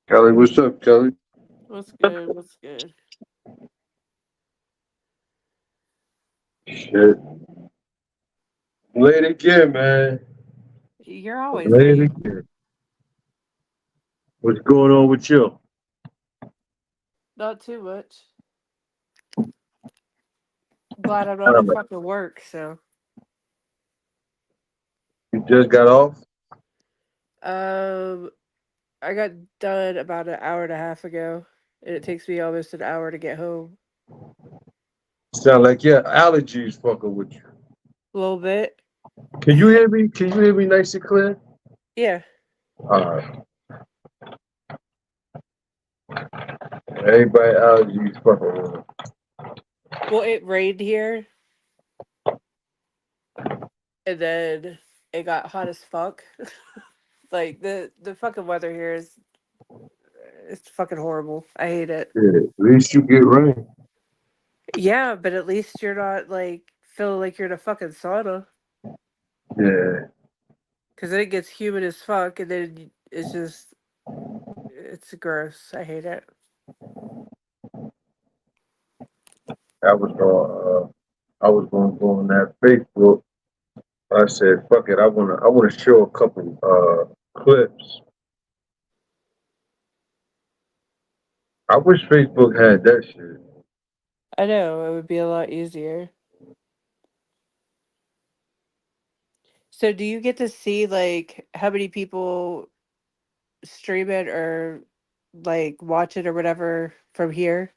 Kelly, what's up, Kelly? What's good? What's good? Shit. Late again, man. You're always Late late. again. What's going on with you? Not too much. Glad I'm not at Um, fucking work, so. You just got off? Um, I got done about an hour and a half ago, and it takes me almost an hour to get home. Sound like your allergies fucking with you. A little bit. Can you hear me? Can you hear me nice and clear? Yeah. Alright. Everybody allergies fucking with them. Well, it rained here, and then it got hot as fuck. Like the fucking weather here is it's fucking horrible. I hate it. Yeah, at least you get rain. Yeah, but at least you're not like feeling like you're in a fucking sauna. Yeah, Because then it gets humid as fuck, and then it's just it's gross. I hate it. I was gonna go on that Facebook. I said, fuck it, I wanna show a couple clips. I wish Facebook had that shit. I know it would be a lot easier. So, do you get to see like how many people stream it or like watch it or whatever from here?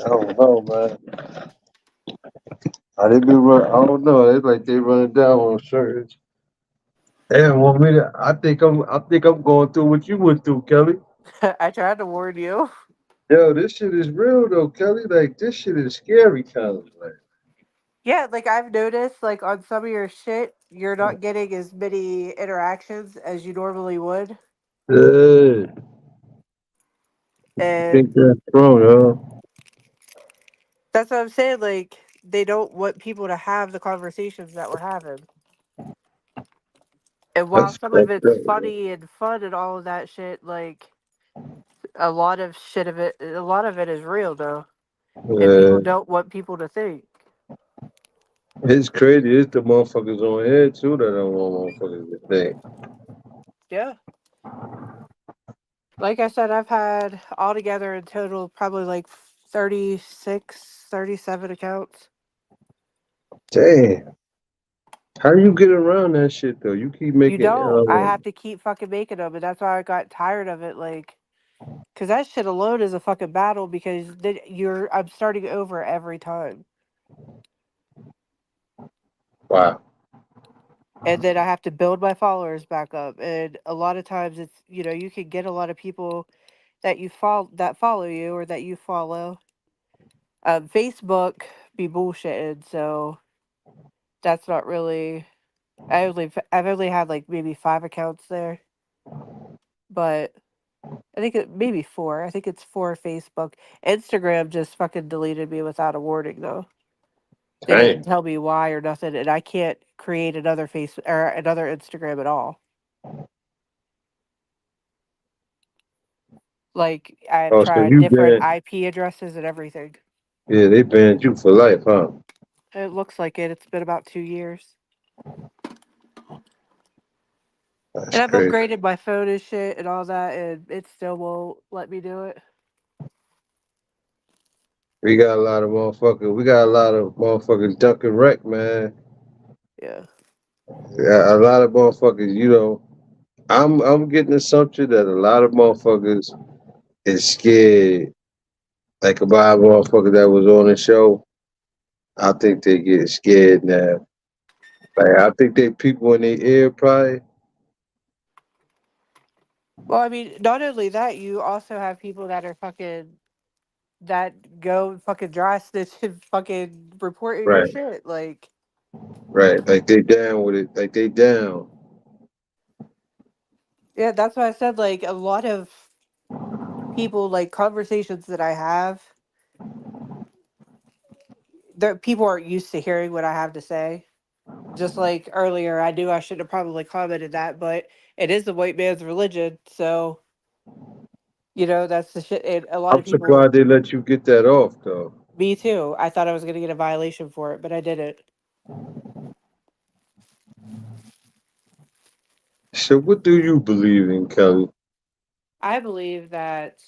I don't know, man. I don't know. It's like they running down on shirts. They don't want me to. I think I'm going through what you went through, Kelly. I tried to warn you. Yo, this shit is real though, Kelly. Like this shit is scary, kind of like. Yeah, like I've noticed, like on some of your shit, you're not getting as many interactions as you normally would, Yeah, you think and that's strong, huh? that's what I'm saying. Like they don't want people to have the conversations that we're having. And while That's some of fucked it's up, man. funny and fun and all of that shit, like a lot of it is real though. and people Uh, don't want people to think. it's crazy. It's the motherfuckers on here too that don't want motherfuckers to think. Yeah. Like I said, I've had altogether in total probably like 36, 37 accounts. Damn. How do you get around that shit though? You keep You making don't. I have to keep fucking making them, and that's why I got tired of it. Like, because that shit alone is a fucking battle because then I'm starting over every time. wow. And then I have to build my followers back up. And a lot of times it's, you can get a lot of people that follow you or that you follow. Facebook be bullshitted, so that's not really. I've only had like maybe 5 accounts there, but I think it maybe four. I think it's four Facebook. Instagram just fucking deleted me without a warning though. They didn't Damn. tell me why or nothing, and I can't create another face or another Instagram at all. Like I've Oh, so tried you different been IP addresses and everything. yeah, they banned you for life, huh? It looks like it. It's been about 2 years. That's And I've crazy. upgraded my phone and shit and all that, and it still won't let me do it. We got a lot of motherfuckers. We got a lot of motherfuckers ducking wreck, man. Yeah. Yeah, a lot of motherfuckers. I'm getting the assumption that a lot of motherfuckers is scared. Like about a motherfucker that was on the show. I think they get scared now. Like I think they people in their ear probably. Well, I mean, not only that, you also have people that are fucking that go fucking dry snitch and fucking reporting your Right, shit. Like, right. Like they down with it. Like they down. yeah, that's why I said like a lot of people like conversations that I have, that people aren't used to hearing what I have to say. Just like earlier, I knew I should have probably commented that, but it is the white man's religion, so that's the shit. And a lot I'm of people, surprised they let you get that off though. me too. I thought I was gonna get a violation for it, but I didn't. So what do you believe in, Kelly? I believe that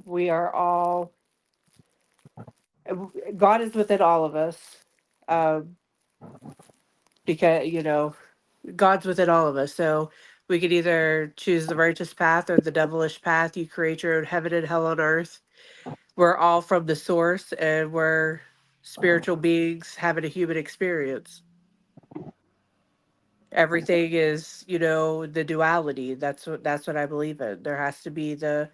we are all God is within all of us, um, because God's within all of us. So we could either choose the righteous path or the devilish path. You create your own heaven and hell on earth. We're all from the source, and we're spiritual beings having a human experience. Everything is, the duality. That's what I believe in. There has to be the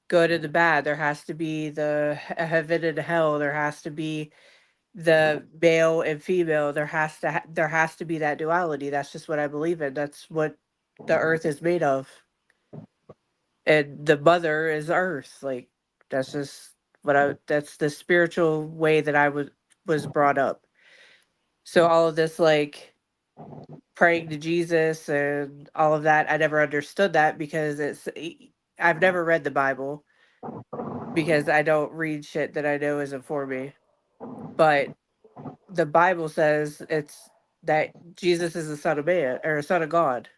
good and the bad. There has to be the heaven and hell. There has to be the male and female. There has to be that duality. That's just what I believe in. That's what the earth is made of, and the mother is earth. Like that's just that's the spiritual way that I was brought up. So all of this, like praying to Jesus and all of that, I never understood that because I've never read the Bible because I don't read shit that I know isn't for me. But the Bible says it's that Jesus is the Son of Man or Son of God.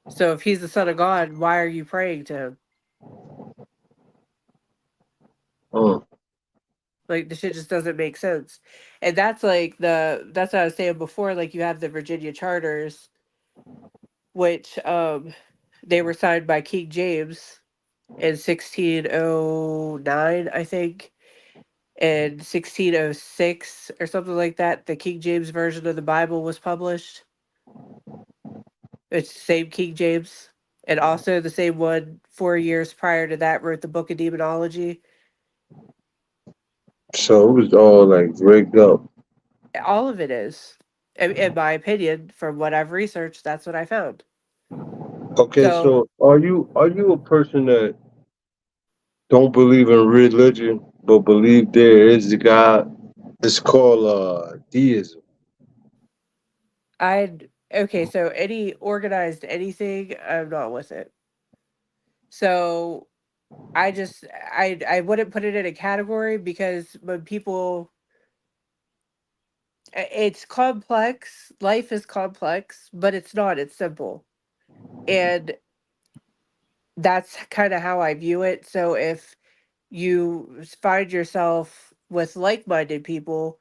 So if he's the Son of God, why are you praying to him? Mm. Like the shit just doesn't make sense. And that's what I was saying before. Like you have the Virginia charters, which they were signed by King James in 1609, I think. In 1606 or something like that, the King James version of the Bible was published. It's the same King James. And also the same one 4 years prior to that wrote the Book of Demonology. So it was all like rigged up. All of it is. In my opinion, from what I've researched, that's what I found. Okay, So so are you a person that don't believe in religion but believe there is a God? It's called deism. okay, so any organized anything, I'm not with it. So I just I wouldn't put it in a category because when people it's complex, life is complex, but it's not, it's simple. And that's kind of how I view it. So if you find yourself with like-minded people,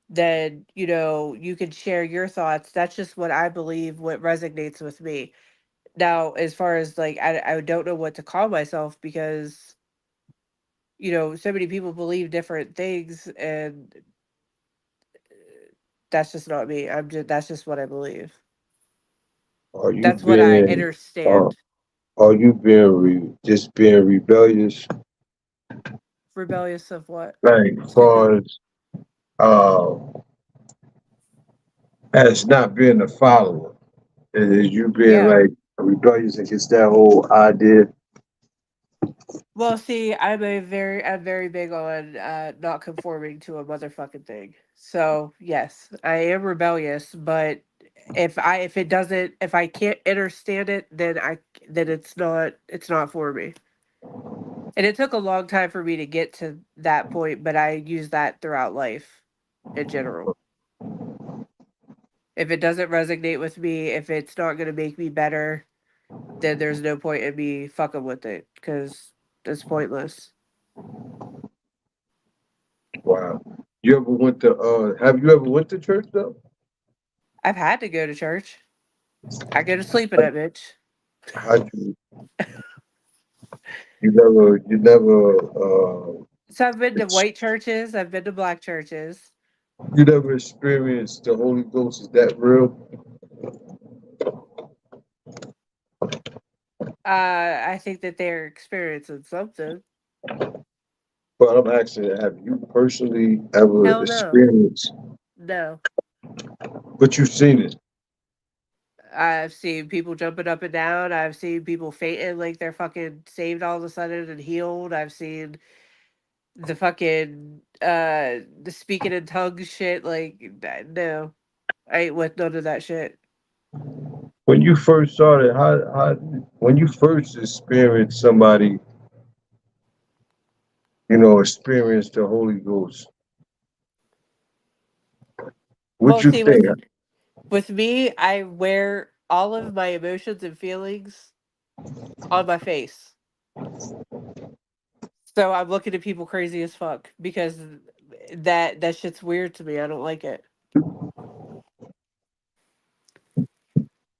then you can share your thoughts. That's just what I believe, what resonates with me. Now, as far as like, I don't know what to call myself because so many people believe different things, and that's just not me. That's just what I believe. Are you That's what I being uh, understand. are you being just being rebellious? Rebellious of what? Like To who? far uh as not being a follower. Is you being Yeah. like rebellious against that whole idea? Well, see, I'm very big on not conforming to a motherfucking thing. So yes, I am rebellious, but if I can't understand it, then it's not for me. And it took a long time for me to get to that point, but I use that throughout life in general. If it doesn't resonate with me, if it's not going to make me better, then there's no point in me fucking with it because it's pointless. Wow. You ever went to have you ever went to church though? I've had to go to church. I go to sleep in that bitch. How you never So I've been to ex- white churches, I've been to black churches. you never experienced the Holy Ghost? Is that real? I think that they're experiencing something. But I'm asking, have you personally ever Hell no. experienced? No. But you've seen it. I've seen people jumping up and down. I've seen people fainting like they're fucking saved all of a sudden and healed. I've seen the fucking the speaking in tongues shit. Like no, I ain't with none of that shit. When you first started, how when you first experienced somebody, experienced the Holy Ghost, what Well, you see, think? with me, I wear all of my emotions and feelings on my face. So I'm looking at people crazy as fuck because that shit's weird to me. I don't like it.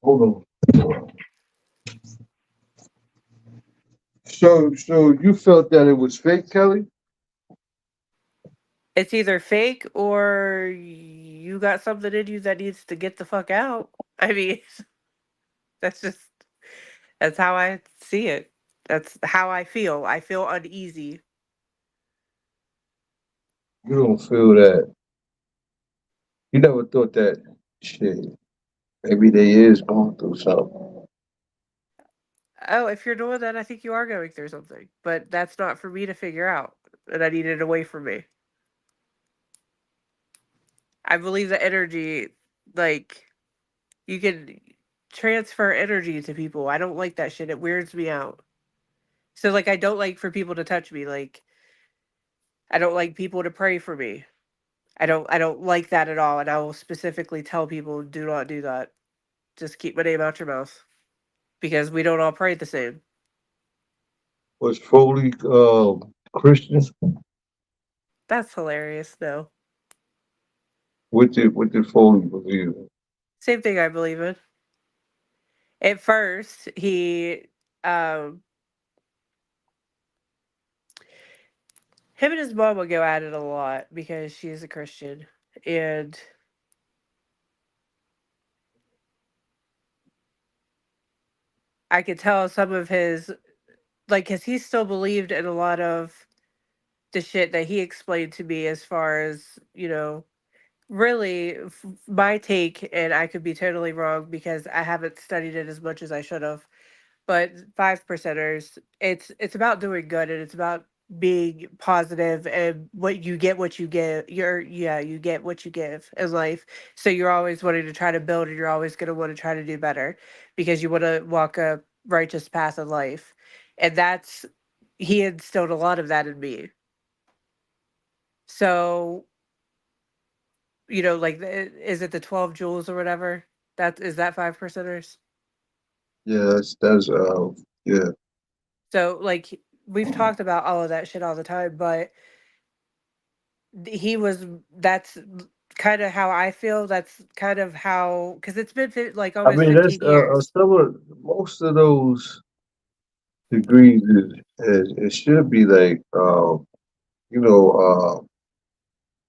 Hold on. So you felt that it was fake, Kelly? It's either fake or you got something in you that needs to get the fuck out. I mean, that's just that's how I see it. That's how I feel. I feel uneasy. You don't feel that. You never thought that shit. Maybe they is going through something. Oh, if you're doing that, I think you are going through something. But that's not for me to figure out. And I need it away from me. I believe the energy, like, you can transfer energy to people. I don't like that shit. It weirds me out. So, like, I don't like for people to touch me. Like, I don't like people to pray for me. I don't like that at all. And I will specifically tell people, do not do that. Just keep my name out your mouth. Because we don't all pray the same. Was Foley Christian? That's hilarious, though. What did Foley believe in? Same thing I believe in. At first, um, him and his mom would go at it a lot because she is a Christian. And I could tell some of his, like, because he still believed in a lot of the shit that he explained to me as far as, really my take, and I could be totally wrong because I haven't studied it as much as I should have. But five percenters, it's about doing good and it's about being positive, and what you give. You get what you give in life. So you're always wanting to try to build, and you're always going to want to try to do better because you want to walk a righteous path in life, and that's he instilled a lot of that in me. So, like, is it the 12 jewels or whatever? That is that five percenters. Yeah, that's yeah. So, like, we've talked about all of that shit all the time, but he was that's kind of how I feel. That's kind of how, because it's been like I almost mean, that's 15 years. some of most of those degrees it should be like you know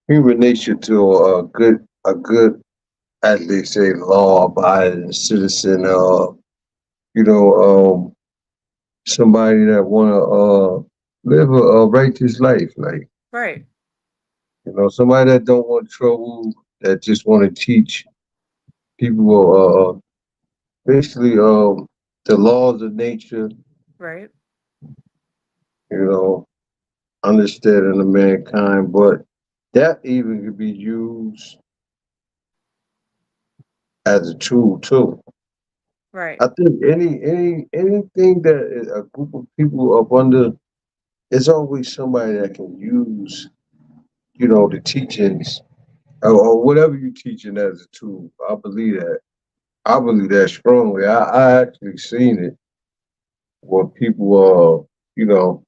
human nature to a good as they say law abiding citizen you know somebody that wanna live a righteous life like Right, somebody that don't want trouble that just want to teach people basically the laws of nature, right, you know, understanding of mankind, but that even could be used as a tool too. right. I think anything that a group of people up under, it's always somebody that can use, the teachings or whatever you're teaching as a tool. I believe that. I believe that strongly. I actually seen it where people you know,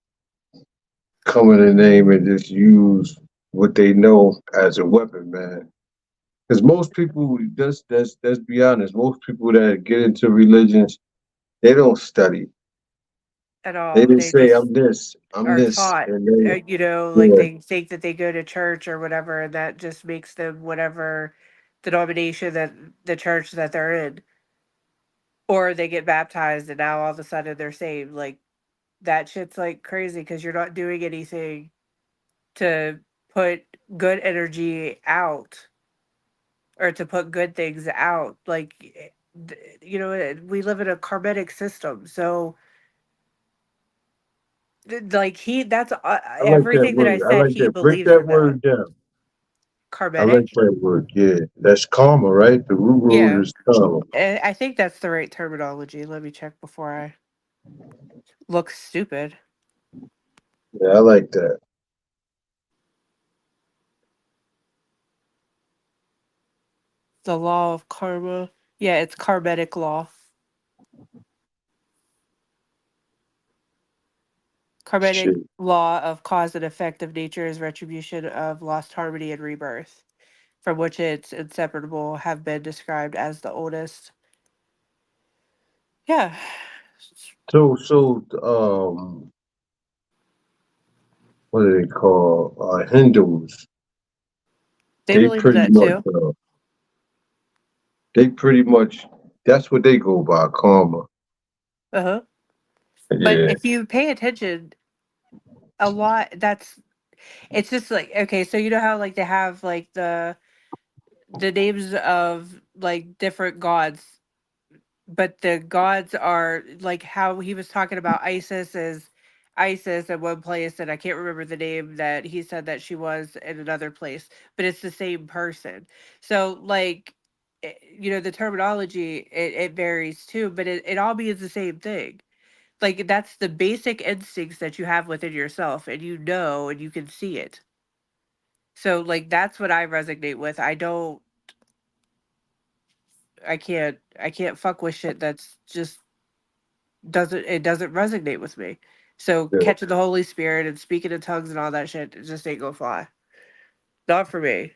come in the name and just use what they know as a weapon, man. Because most people, let's be honest, most people that get into religions, they don't study. At They all. didn't They say just I'm are this, taught, and like yeah, they think that they go to church or whatever, and that just makes them whatever denomination that the church that they're in, or they get baptized and now all of a sudden they're saved. Like, that shit's like crazy because you're not doing anything to put good energy out or to put good things out. Like, we live in a karmic system, so like that's I like that everything that I word. I said. like He that. Break believes that in that. word down. I like Karmic. that word. Yeah, that's karma, right? The root Yeah, word is karma. I think that's the right terminology. Let me check before I look stupid. Yeah, I like that. The law of karma. Yeah, it's karmic law. Shit. Karmic law of cause and effect of nature is retribution of lost harmony and rebirth, from which its inseparable have been described as the oldest. Yeah, So, what do they call Hindus? they They believe in pretty that much, too. they pretty much, that's what they go by, karma. Uh huh. But Yeah. if you pay attention, a lot that's it's just like, okay, so you know how like they have like the names of like different gods, but the gods are like how he was talking about Isis is Isis at one place, and I can't remember the name that he said that she was in another place, but it's the same person. So like, the terminology, it varies too, but it all means the same thing. Like, that's the basic instincts that you have within yourself, and and you can see it. So like that's what I resonate with. I can't fuck with shit that's just doesn't resonate with me. So Yeah. catching the Holy Spirit and speaking in tongues and all that shit, it just ain't gonna fly. Not for me.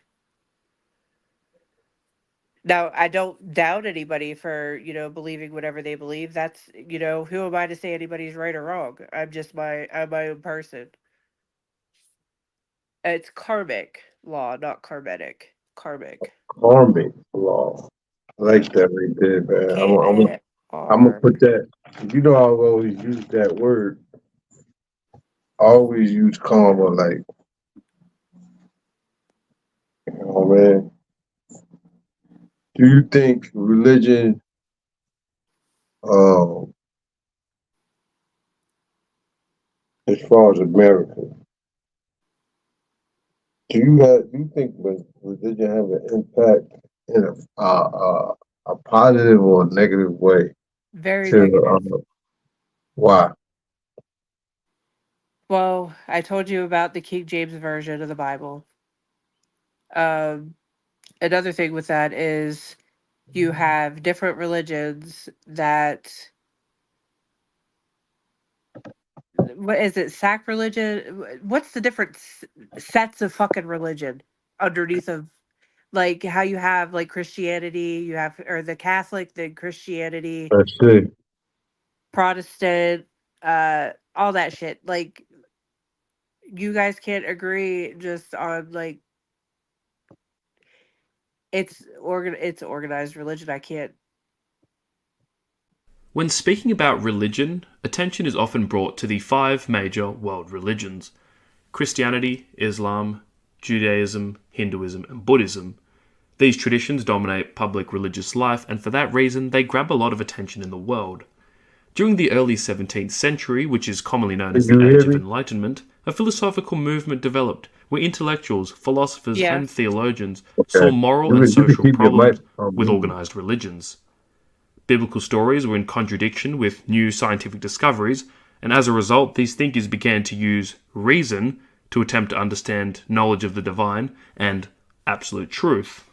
Now, I don't doubt anybody for, believing whatever they believe. That's, who am I to say anybody's right or wrong? I'm my own person. It's karmic law, not karmic. Karmic. Karmic law. I Yeah. like that right there, man. K I'm gonna R. put that. I always use that word. I always use karma, like, man. Do you think religion, uh, as far as America, do you think religion have an impact in a positive or negative way Very to negative. why? Well, I told you about the King James version of the Bible. Um, Another thing with that is you have different religions that, what is it, sacrilegion? What's the different sets of fucking religion underneath of, like, how you have like Christianity, you have, or the Catholic, the Christianity, That's it. Protestant, all that shit. Like, you guys can't agree just on like, it's organized religion. I can't. When speaking about religion, attention is often brought to the five major world religions: Christianity, Islam, Judaism, Hinduism, and Buddhism. These traditions dominate public religious life, and for that reason, they grab a lot of attention in the world. During the early 17th century, which is commonly known Can as you the hear Age of me? Enlightenment, a philosophical movement developed where intellectuals, philosophers, Yeah. and theologians saw Okay. moral and You can social keep your mic problems on with mute. organized religions. Biblical stories were in contradiction with new scientific discoveries, and as a result, these thinkers began to use reason to attempt to understand knowledge of the divine and absolute truth.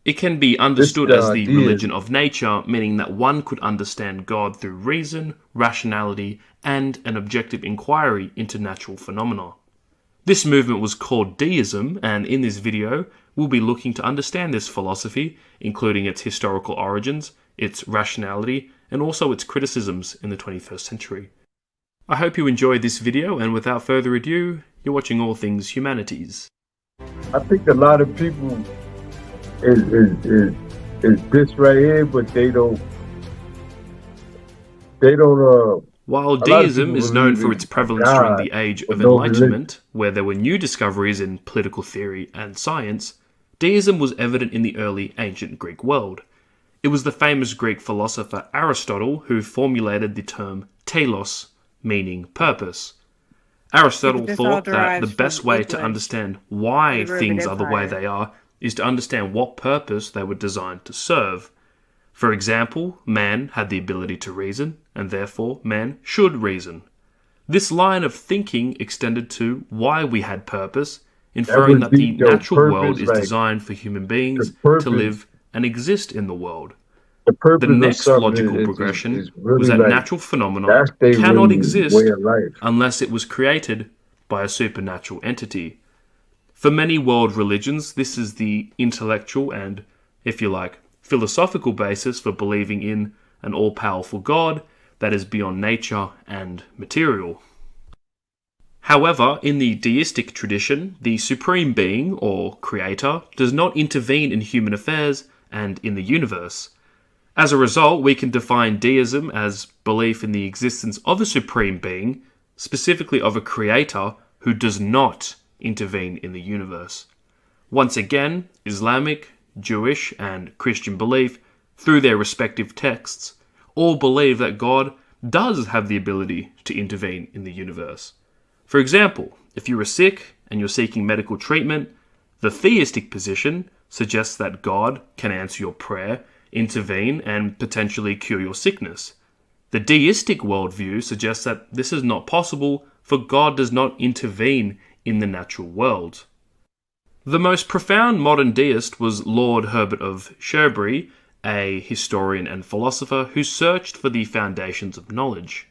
It can be This understood the as the idea. religion of nature, meaning that one could understand God through reason, rationality, and an objective inquiry into natural phenomena. This movement was called deism, and in this video, we'll be looking to understand this philosophy, including its historical origins, its rationality, and also its criticisms in the 21st century. I hope you enjoyed this video, and without further ado, you're watching All Things Humanities. I think a lot of people is this right here, but they don't. While A lot of people deism is known believe for in its a prevalence during God, the Age but of no religion. Enlightenment, where there were new discoveries in political theory and science, deism was evident in the early ancient Greek world. It was the famous Greek philosopher Aristotle who formulated the term telos, meaning purpose. Because Aristotle this all thought that the derives from best way to English understand and why the Roman things are the way Empire. they are is to understand what purpose they were designed to serve. For example, man had the ability to reason, and therefore man should reason. This line of thinking extended to why we had purpose, That inferring would that the be your natural world purpose, is like designed for human the beings to purpose. live and exist in the world. The The purpose of next something logical is progression was really that like natural phenomena that's their cannot way exist of life. unless it was created by a supernatural entity. For many world religions, this is the intellectual and, if you like, philosophical basis for believing in an all-powerful God that is beyond nature and material. However, in the deistic tradition, the supreme being, or creator, does not intervene in human affairs and in the universe. As a result, we can define deism as belief in the existence of a supreme being, specifically of a creator who does not intervene in the universe. Once again, Islamic, Jewish, and Christian belief, through their respective texts, all believe that God does have the ability to intervene in the universe. For example, if you are sick and you're seeking medical treatment, the theistic position suggests that God can answer your prayer, intervene, and potentially cure your sickness. The deistic worldview suggests that this is not possible, for God does not intervene in the natural world. The most profound modern deist was Lord Herbert of Cherbury, a historian and philosopher who searched for the foundations of knowledge.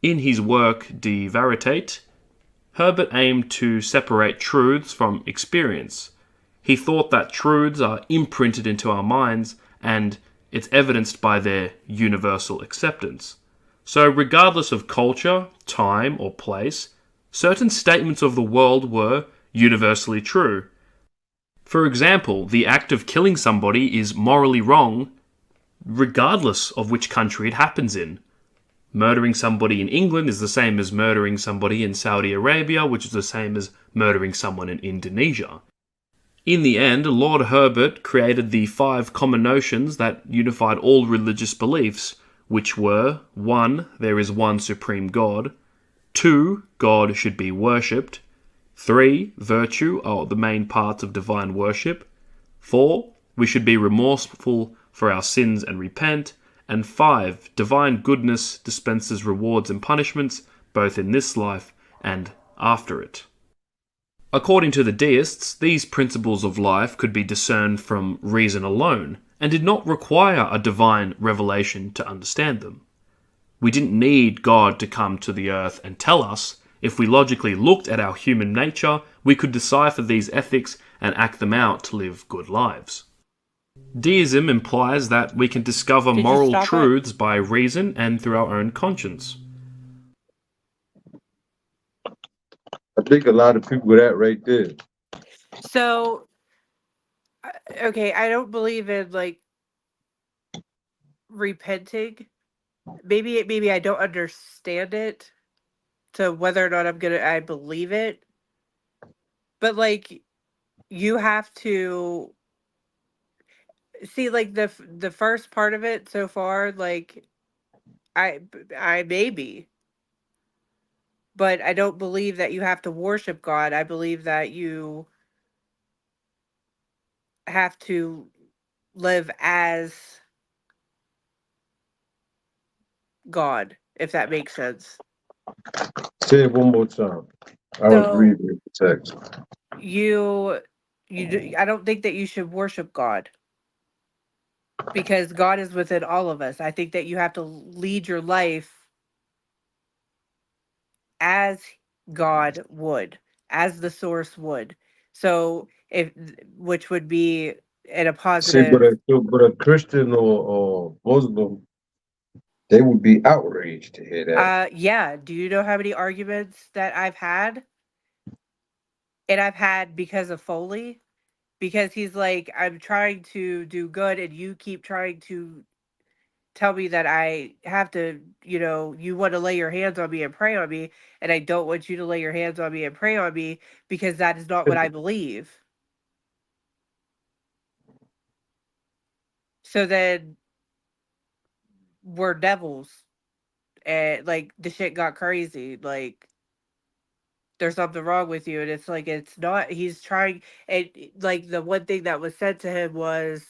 In his work De Veritate, Herbert aimed to separate truths from experience. He thought that truths are imprinted into our minds, and it's evidenced by their universal acceptance. So regardless of culture, time, or place, certain statements of the world were universally true. For example, the act of killing somebody is morally wrong regardless of which country it happens in. Murdering somebody in England is the same as murdering somebody in Saudi Arabia, which is the same as murdering someone in Indonesia. In the end, Lord Herbert created the 5 common notions that unified all religious beliefs, which were: 1. There is one supreme God. 2. God should be worshipped. 3. Virtue are the main parts of divine worship. 4. We should be remorseful for our sins and repent. And 5. Divine goodness dispenses rewards and punishments, both in this life and after it. According to the deists, these principles of life could be discerned from reason alone, and did not require a divine revelation to understand them. We didn't need God to come to the earth and tell us. If we logically looked at our human nature, we could decipher these ethics and act them out to live good lives. Deism implies that we can discover Did you moral stop it? truths by reason and through our own conscience. I think a lot of people that right there. So, okay, I don't believe in like repenting. Maybe I don't understand it to whether or not I believe it. But like you have to see like the first part of it so far like I I maybe, but I don't believe that you have to worship God. I believe that you have to live as God, if that makes sense. Say it one more time. I was So reading the text. you I don't think that you should worship God because God is within all of us. I think that you have to lead your life as God would, as the source would. So if which would be in a See, but positive. a Christian or Muslim, they would be outraged to hear that. Yeah, do you know how many arguments that I've had? And I've had because of Foley, because he's like, I'm trying to do good and you keep trying to tell me that I have to, you want to lay your hands on me and pray on me, and I don't want you to lay your hands on me and pray on me because that is not what I believe. So then we're devils, and like the shit got crazy. Like there's something wrong with you, and it's like it's not. He's trying, and like the one thing that was said to him was,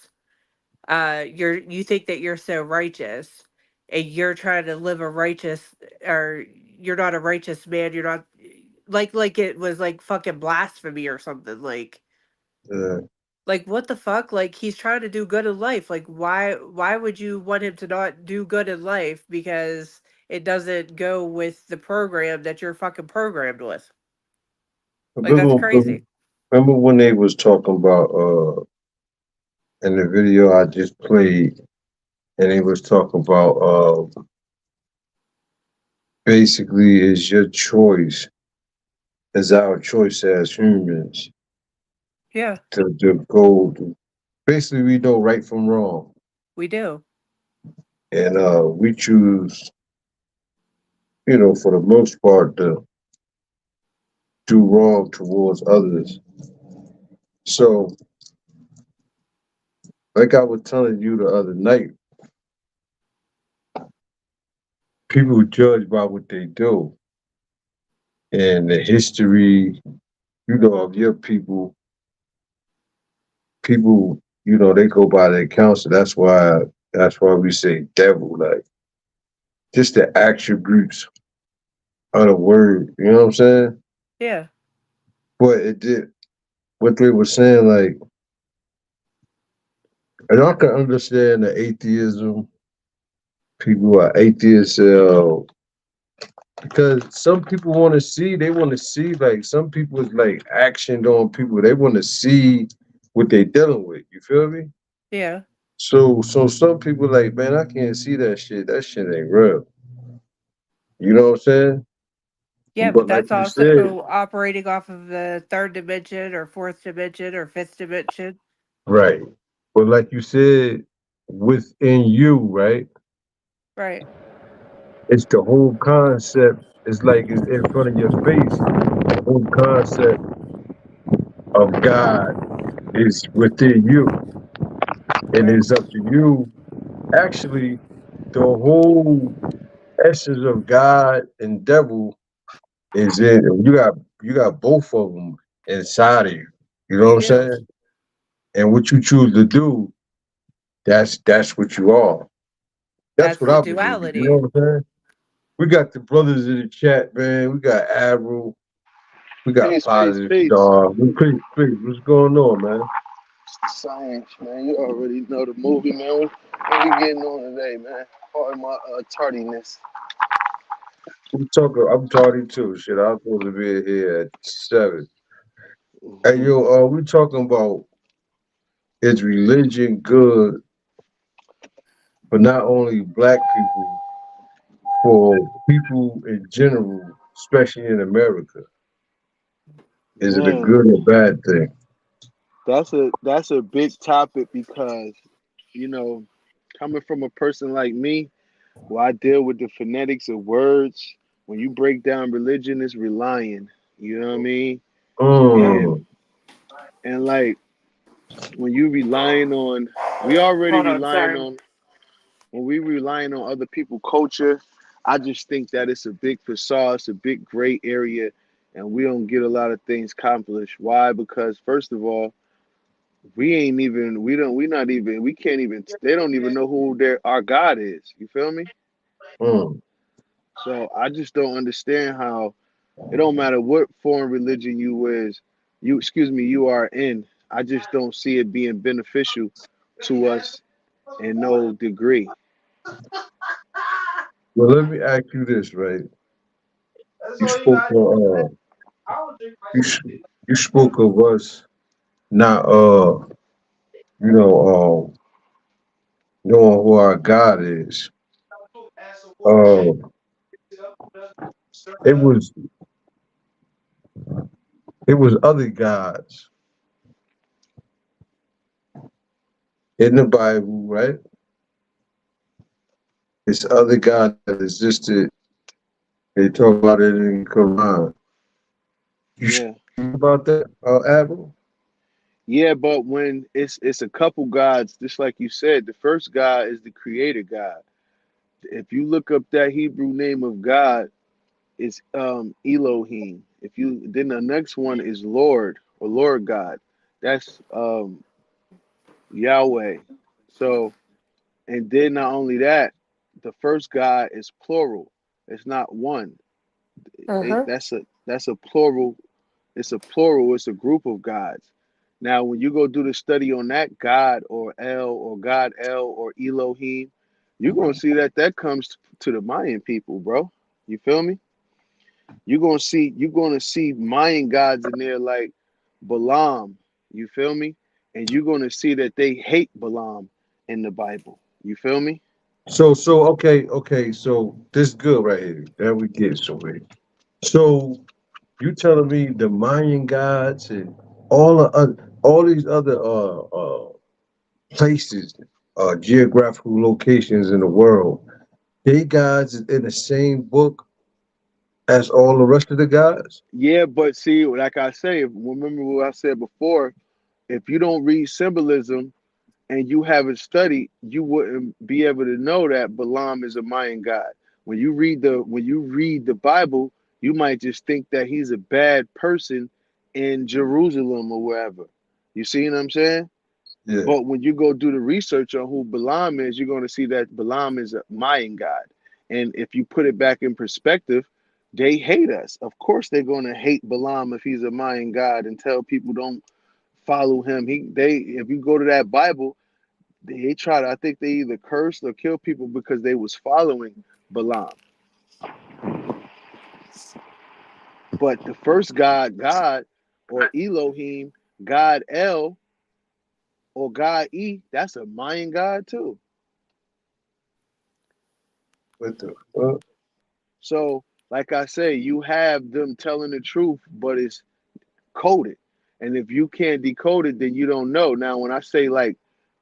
you think that you're so righteous, and you're trying to live a righteous, or you're not a righteous man. You're not like it was like fucking blasphemy or something Uh, like what the fuck, like he's trying to do good in life, like why would you want him to not do good in life because it doesn't go with the program that you're fucking programmed with. Like that's remember, crazy. remember when they was talking about in the video I just played, and they was talking about basically is your choice, is our choice as humans Yeah, to go. Basically, we know right from wrong, we do. and we choose, for the most part, to do wrong towards others. So, like I was telling you the other night, people judge by what they do and the history, of your people. People, they go by their counsel. That's why we say devil, like just the attributes of the word. You know what I'm saying? Yeah, But it did what they were saying, like, and I can understand the atheism. People are atheists, because some people want to see, like, some people is like action on people. They want to see what they dealing with. You feel me? yeah, So some people like, man, I can't see that shit. That shit ain't real. You know what I'm saying? yeah, but But like that's you said, also operating off of the third dimension or fourth dimension or fifth dimension. right. But like you said, within you, right? Right. It's the whole concept. It's like it's in front of your face. The whole concept of God is within you. And Right. it's up to you. Actually, the whole essence of God and devil is in you got both of them inside of you. You know what You I'm do. saying? And what you choose to do, that's what you are. That's That's what the I believe. You know duality. what I'm saying? We got the brothers in the chat, man. We got Avril. We got Peace, peace, Positive peace. Star. Peace. What's going on, man? Science, man. You already know the movie, man. What we getting on today, man? Pardon my tardiness. We talking. I'm talking too. Shit, I'm supposed to be here at 7. Hey, Hmm. yo, we talking about is religion good for not only black people, for people in general, especially in America? Is it a Man, good or bad thing? that's a big topic because you know, coming from a person like me, where I deal with the phonetics of words. When you break down religion, it's relying. You know what I mean? And Mm, and like when you relying on, we already Hold on, relying sorry. on when we relying on other people' culture, I just think that it's a big facade, it's a big gray area, and we don't get a lot of things accomplished. Why? Because first of all, we not even, we can't even, they don't even know who our God is. You feel me? mm. So I just don't understand how it don't matter what foreign religion you are in. I just don't see it being beneficial to us in no degree. Well, let me ask you this, right? You spoke of you s- you spoke of us not you know knowing who our God is. Uh, it was it was other gods in the Bible, right? It's other gods that existed. They talk about it in the Quran. You Yeah. speak about that, Abel? Yeah, but when it's a couple gods, just like you said, the first God is the creator God. If you look up that Hebrew name of God, it's Elohim. If you then the next one is Lord or Lord God. That's Yahweh. So and then not only that, the first God is plural. It's not one. Uh-huh. That's a plural. It's a plural. It's a group of gods. Now, when you go do the study on that God or God El or Elohim, you're gonna see that that comes to the Mayan people, bro. You feel me? You're gonna see Mayan gods in there like Balaam. You feel me? And you're gonna see that they hate Balaam in the Bible. You feel me? So so this good right here. There we get somewhere. So you telling me the Mayan gods and all these other places, geographical locations in the world, they gods is in the same book as all the rest of the gods? Yeah, but see, like I say, remember what I said before. If you don't read symbolism and you haven't studied, you wouldn't be able to know that Balaam is a Mayan god. When you read the Bible, you might just think that he's a bad person in Jerusalem or wherever. You see what I'm saying? Yeah. But when you go do the research on who Balaam is, you're going to see that Balaam is a Mayan god. And if you put it back in perspective, they hate us. Of course, they're going to hate Balaam if he's a Mayan god and tell people don't follow him. If you go to that Bible, they try to. I think they either cursed or killed people because they was following Balaam. But the first God, or Elohim, God El, or God E, that's a Mayan God too. What the fuck? So, like I say, you have them telling the truth, but it's coded. And if you can't decode it, then you don't know. Now, when I say like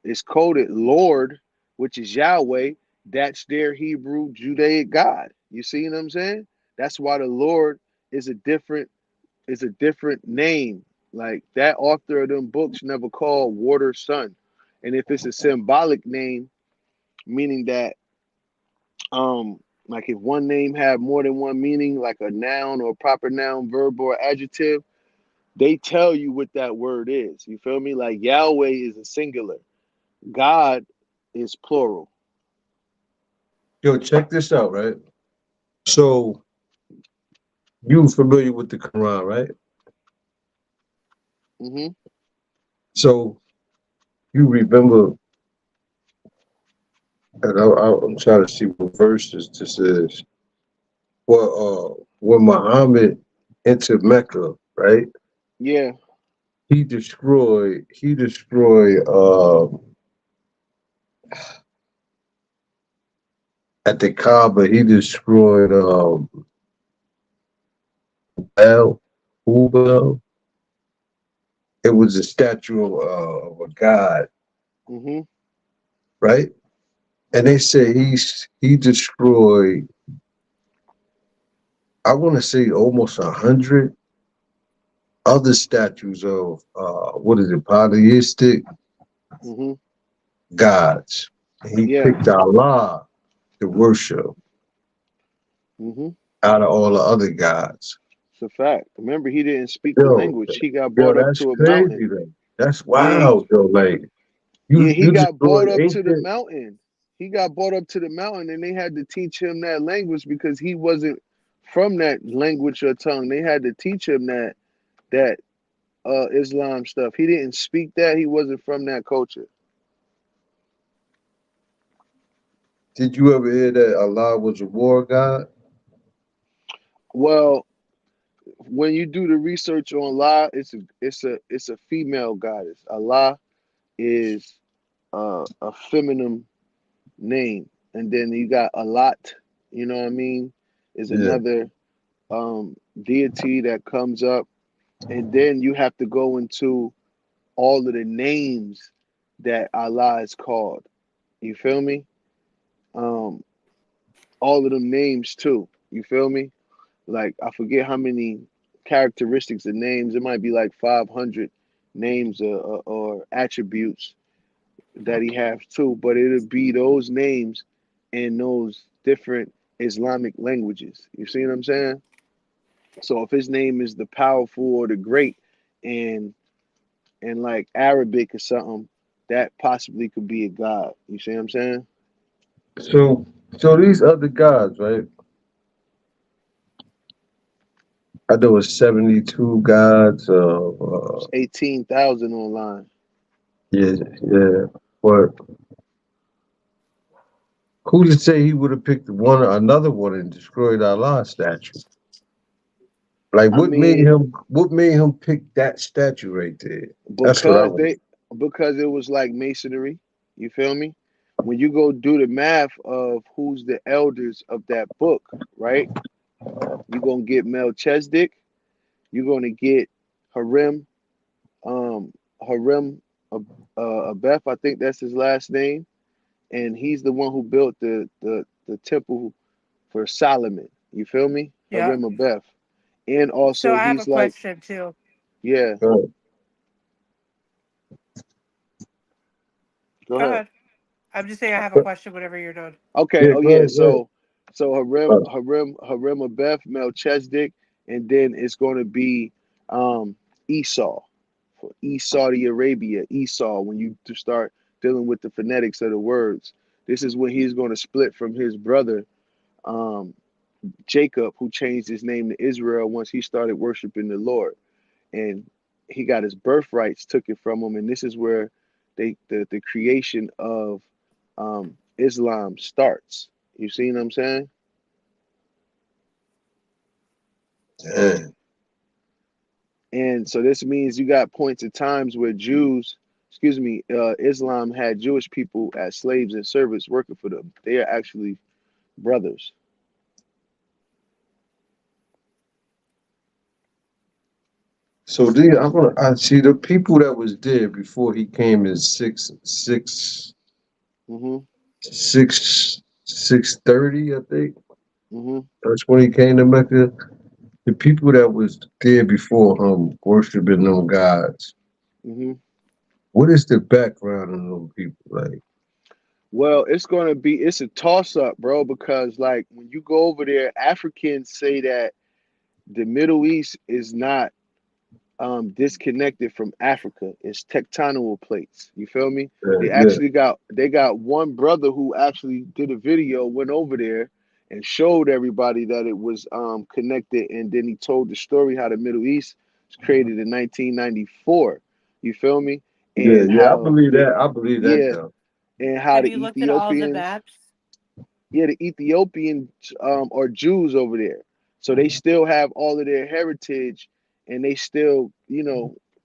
it's coded Lord, which is Yahweh, that's their Hebrew Judaic God. You see what I'm saying? That's why the Lord is a different name. Like that author of them books never called water son. And if it's a symbolic name, meaning that like if one name have more than one meaning, like a noun or proper noun, verb or adjective, they tell you what that word is. You feel me? Like Yahweh is a singular, God is plural. Yo, check this out, right? So you familiar with the Quran, right? Mm-hmm. So you remember, and I'm trying to see what verses this is. Well, when Muhammad entered Mecca, right? Yeah. He destroyed at the Kaaba. He destroyed El Hubal. It was a statue of a god, Mm-hmm. right? And they say he destroyed. I want to say almost 100 other statues of what is it, polytheistic Mm-hmm. gods. And he Yeah. picked Allah to worship Mm-hmm. out of all the other gods. It's a fact. Remember, he didn't speak the Yo, language. He got yo, brought up that's to a crazy, mountain. though. That's Yeah, he, wild, though. Like yeah, he you got brought destroyed up to the ancient. mountain. He got brought up to the mountain, and they had to teach him that language because he wasn't from that language or tongue. They had to teach him that Islam stuff. He didn't speak that. He wasn't from that culture. Did you ever hear that Allah was a war god? Well, when you do the research on Allah, it's a female goddess. Allah is a feminine name, and then you got Alat. You know what I mean? Is Yeah. another deity that comes up, and then you have to go into all of the names that Allah is called. You feel me? Um, all of them names too. You feel me? Like I forget how many characteristics of names. It might be like 500 names or attributes that he has too. But it'll be those names in those different Islamic languages. You see what I'm saying? So if his name is the powerful or the great, and like Arabic or something, that possibly could be a god. You see what I'm saying? So so these other gods, right? I know it's 72 gods. It's 18,000 online. Yeah, yeah. But who to say he would have picked another one and destroyed Allah's statue? Like I mean, what made him pick that statue right there? That's what I because want. it was like masonry. You feel me? When you go do the math of who's the elders of that book, right? You're gonna get Melchizedek. You're gonna get Harem, Harem Abeth. I think that's his last name, and he's the one who built the temple for Solomon. You feel me? Yeah. Harem Abeth, and So also I have a he's like, question too. yeah. Right. Go Go ahead. ahead. I'm just saying I have a question whenever you're done. Okay. Yeah, Oh go yeah. ahead, go ahead. So Uh, Harem Abeth, Melchizedek, and then it's going to be um, Esau for Saudi Arabia. Esau. When you to start dealing with the phonetics of the words, this is when he's going to split from his brother um, Jacob, who changed his name to Israel once he started worshiping the Lord, and he got his birthrights took it from him, and this is where the creation of Islam starts. You see what I'm saying? yeah. And so this means you got points of times where Islam had Jewish people as slaves and servants working for them. They are actually brothers. So I see the people that was there before he came in Hmm. 630, I think. Hmm. That's when he came to Mecca. The people that was there before him worshiping them gods. Hmm. What is the background of them people like? Well, it's a toss up, bro, because like when you go over there, Africans say that the Middle East is not disconnected from Africa. It's tectonical plates. You feel me? Yeah, They got one brother who actually did a video, went over there, and showed everybody that it was connected. And then he told the story how the Middle East was created in 1994. You feel me? Yeah, And yeah, I how believe the that. I believe that yeah, though. and how Have the you looked at all the Ethiopians, maps? yeah, the Ethiopians are Jews over there, so they still have all of their heritage, and they still,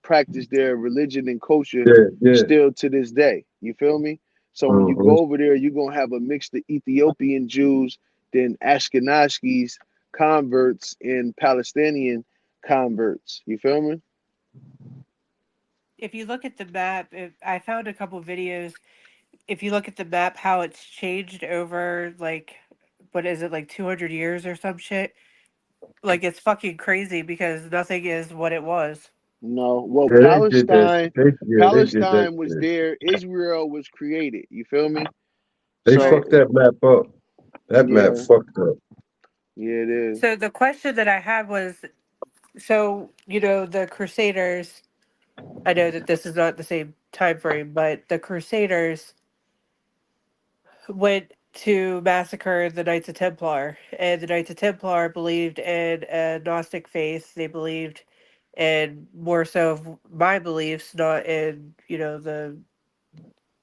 practice their religion and culture Yeah, yeah. still to this day. You feel me? So when you Uh-huh. go over there, you're gonna have a mix of Ethiopian Jews, then Ashkenazis, converts, and Palestinian converts. You feel me? If you look at the map, I found a couple videos. If you look at the map, how it's changed over like, what is it, like 200 years or some shit? Like it's fucking crazy because nothing is what it was. No. Well, Yeah, they did that. They did that Palestine was shit. there. Israel was created. You feel me? They Right. fucked So that map up. That map yeah, fucked up. yeah, it is. So the question that I had was, so the Crusaders. I know that this is not the same time frame, but the Crusaders went to massacre the Knights of Templar, and the Knights of Templar believed in a Gnostic faith. They believed in more so of my beliefs, not in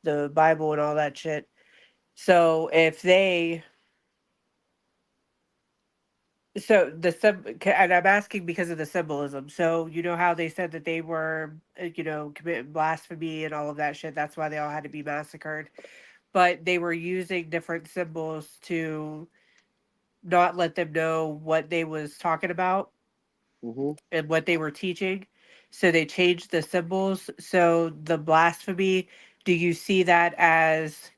the Bible and all that shit. So if they so the and I'm asking because of the symbolism. So you know how they said that they were committing blasphemy and all of that shit. That's why they all had to be massacred. But they were using different symbols to not let them know what they was talking about Hmm. and what they were teaching. So they changed the symbols. So the blasphemy, do you see that as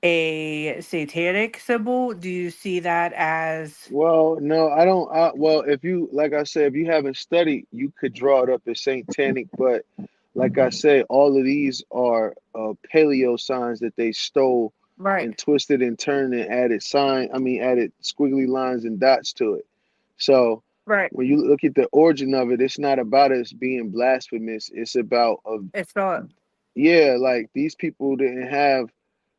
a satanic symbol? Do you see that as Well, no, I don't. Well, if you, like I said, if you haven't studied, you could draw it up as satanic. But like I said, all of these are paleo signs that they stole right, and twisted and turned and added squiggly lines and dots to it. So right? when you look at the origin of it, it's not about us being blasphemous. It's about It's not yeah, like these people didn't have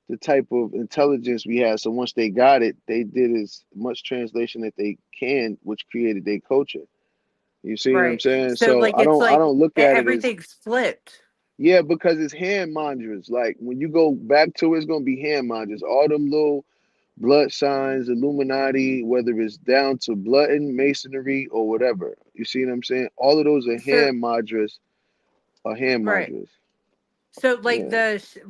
the type of intelligence we have. So once they got it, they did as much translation that they can, which created their culture. You see what I'm right. saying? So So like it's I like don't look at it as everything's flipped. yeah, because it's hand mantras. Like when you go back to it, it's gonna be hand mantras. All them little blood signs, Illuminati, whether it's down to blood and masonry or whatever. You see what I'm saying? All of those are So hand mantras. Are hand right. mantras. So like Yeah.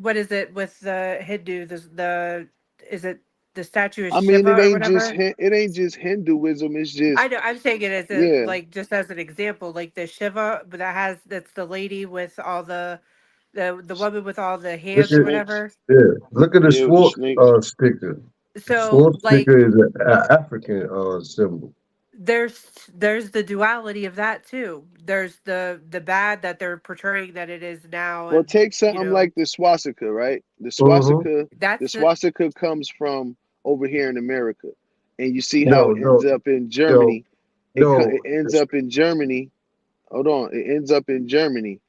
what is it with the Hindu? The is it the statue of I mean, Shiva or whatever? It ain't just Hinduism. It's I just know. I'm saying it as a yeah. like just as an example, like the Shiva, but that's the lady with all the woman with all the Look hands or at Snakes. whatever. yeah. Look at the Yeah, with the Schwartz snakes. sticker. So Schwartz like sticker is an African symbol. there's the duality of that too. There's the bad that they're portraying that it is now, Well, and take something like the swastika, right? Mm-hmm. The that's the swastika comes from over here in America, and you see how No, it ends no, up in no, Germany. It no. ends up in Germany. Hold on, it ends up in Germany,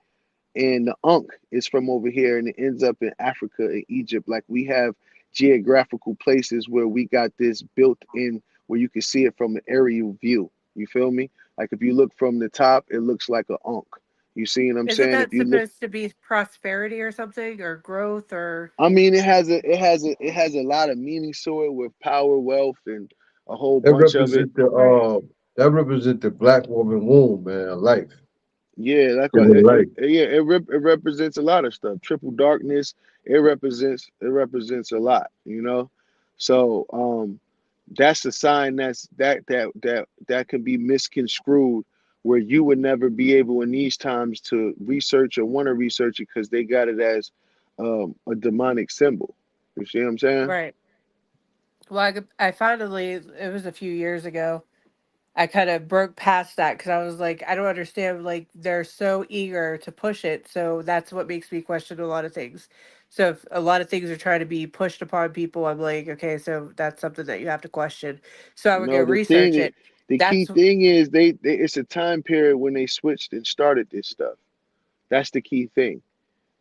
and the Ankh is from over here, and it ends up in Africa and Egypt. Like we have geographical places where we got this built in, where you can see it from an aerial view. You feel me? Like if you look from the top, it looks like an Ankh. You see what I'm isn't saying? If that you look supposed to be prosperity or something or growth or I mean, it has a lot of meaning to it with power, wealth, and a whole That bunch of it. represent the right? that represent the black woman womb, man, life. Yeah, Giving life. yeah, it represents a lot of stuff. Triple darkness. It represents a lot. So that's a sign that can be misconstrued, where you would never be able in these times to research or want to research it because they got it as a demonic symbol. You see what I'm saying? Right. Well, I finally, it was a few years ago. I kind of broke past that because I was like, I don't understand. Like, they're so eager to push it. So that's what makes me question a lot of things. So if a lot of things are trying to be pushed upon people, I'm like, okay, so that's something that you have to question. So I would go No, research it. the key That's, thing is it's a time period when they switched and started this stuff. That's the key thing.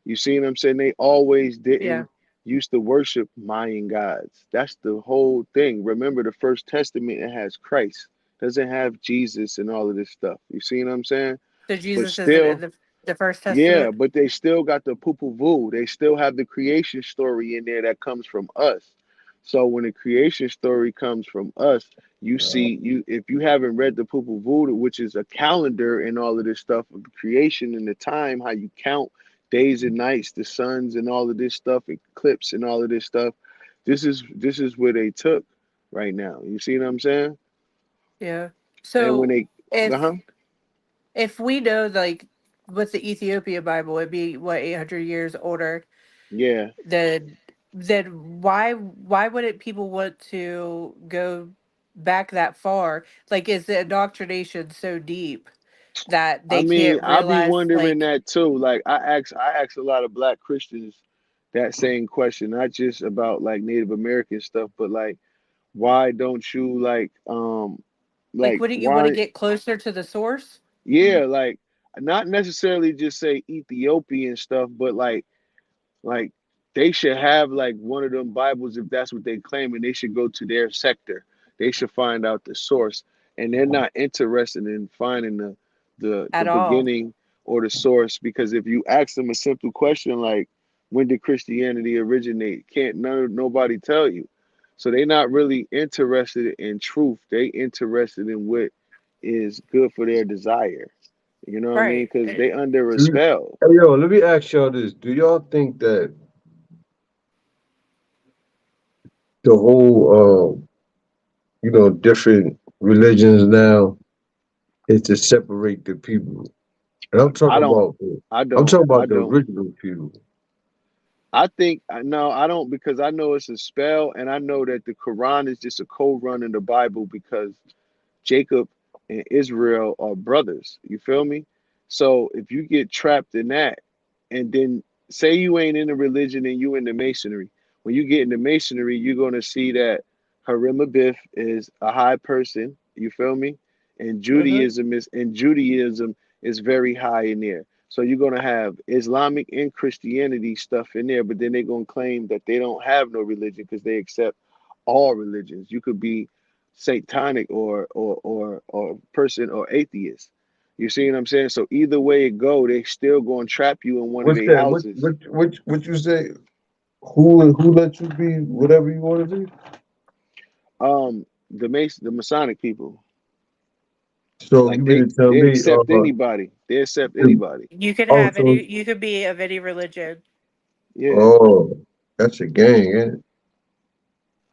You see what I'm saying? They always yeah. didn't. used to worship Mayan gods. That's the whole thing. Remember, the First Testament, it has Christ, doesn't have Jesus and all of this stuff. You see what I'm saying? So But Jesus isn't in still, the First yeah, Testament. but they still got the poo Voo. They still have the creation story in there that comes from us. So when the creation story comes from us, you see, you if you haven't read the poo Voo, which is a calendar and all of this stuff of creation and the time, how you count days and nights, the suns and all of this stuff, eclipse and all of this stuff. This is where they took right now. You see what I'm saying? Yeah. And when So they, if uh-huh, if we know, like, with the Ethiopia Bible, it'd be what, 800 years older. yeah. Then why wouldn't people want to go back that far? Like, is the indoctrination so deep that I they mean, can't I be realize, wondering like, that too. Like I ask a lot of black Christians that same question, not just about like Native American stuff, but like why don't you like wouldn't you want to why get closer to the source? yeah, like not necessarily just say Ethiopian stuff, but like they should have like one of them Bibles if that's what they claim, and they should go to their sector. They should find out the source, and they're not interested in finding the At all? beginning or the source because if you ask them a simple question like when did Christianity originate, can't nobody tell you. So they're not really interested in truth. They interested in what is good for their desire. You know what I mean? Right. Because they under a Do, spell. hey, yo, let me ask y'all this. Do y'all think that the whole, different religions now is to separate the people? And I don't. I I'm don't. talking I about the don't. original people. I think no, I don't because I know it's a spell, and I know that the Quran is just a co-run in the Bible because Jacob and Israel are brothers. You feel me? So if you get trapped in that, and then say you ain't in the religion and you in the masonry, when you get into masonry, you're gonna see that Harim Abith is a high person. You feel me? And Uh-huh. Judaism is very high in there. So you're gonna have Islamic and Christianity stuff in there, but then they're gonna claim that they don't have no religion because they accept all religions. You could be satanic or person or atheist. You see what I'm saying? So either way it go, they still gonna trap you in one of What's their that? houses. What you say? Who let you be whatever you want to be? The Masonic people, So like you they mean to tell they me, accept anybody. They accept anybody. You can oh, have so any. You could be of any religion. Yeah, oh, that's a gang, ain't it?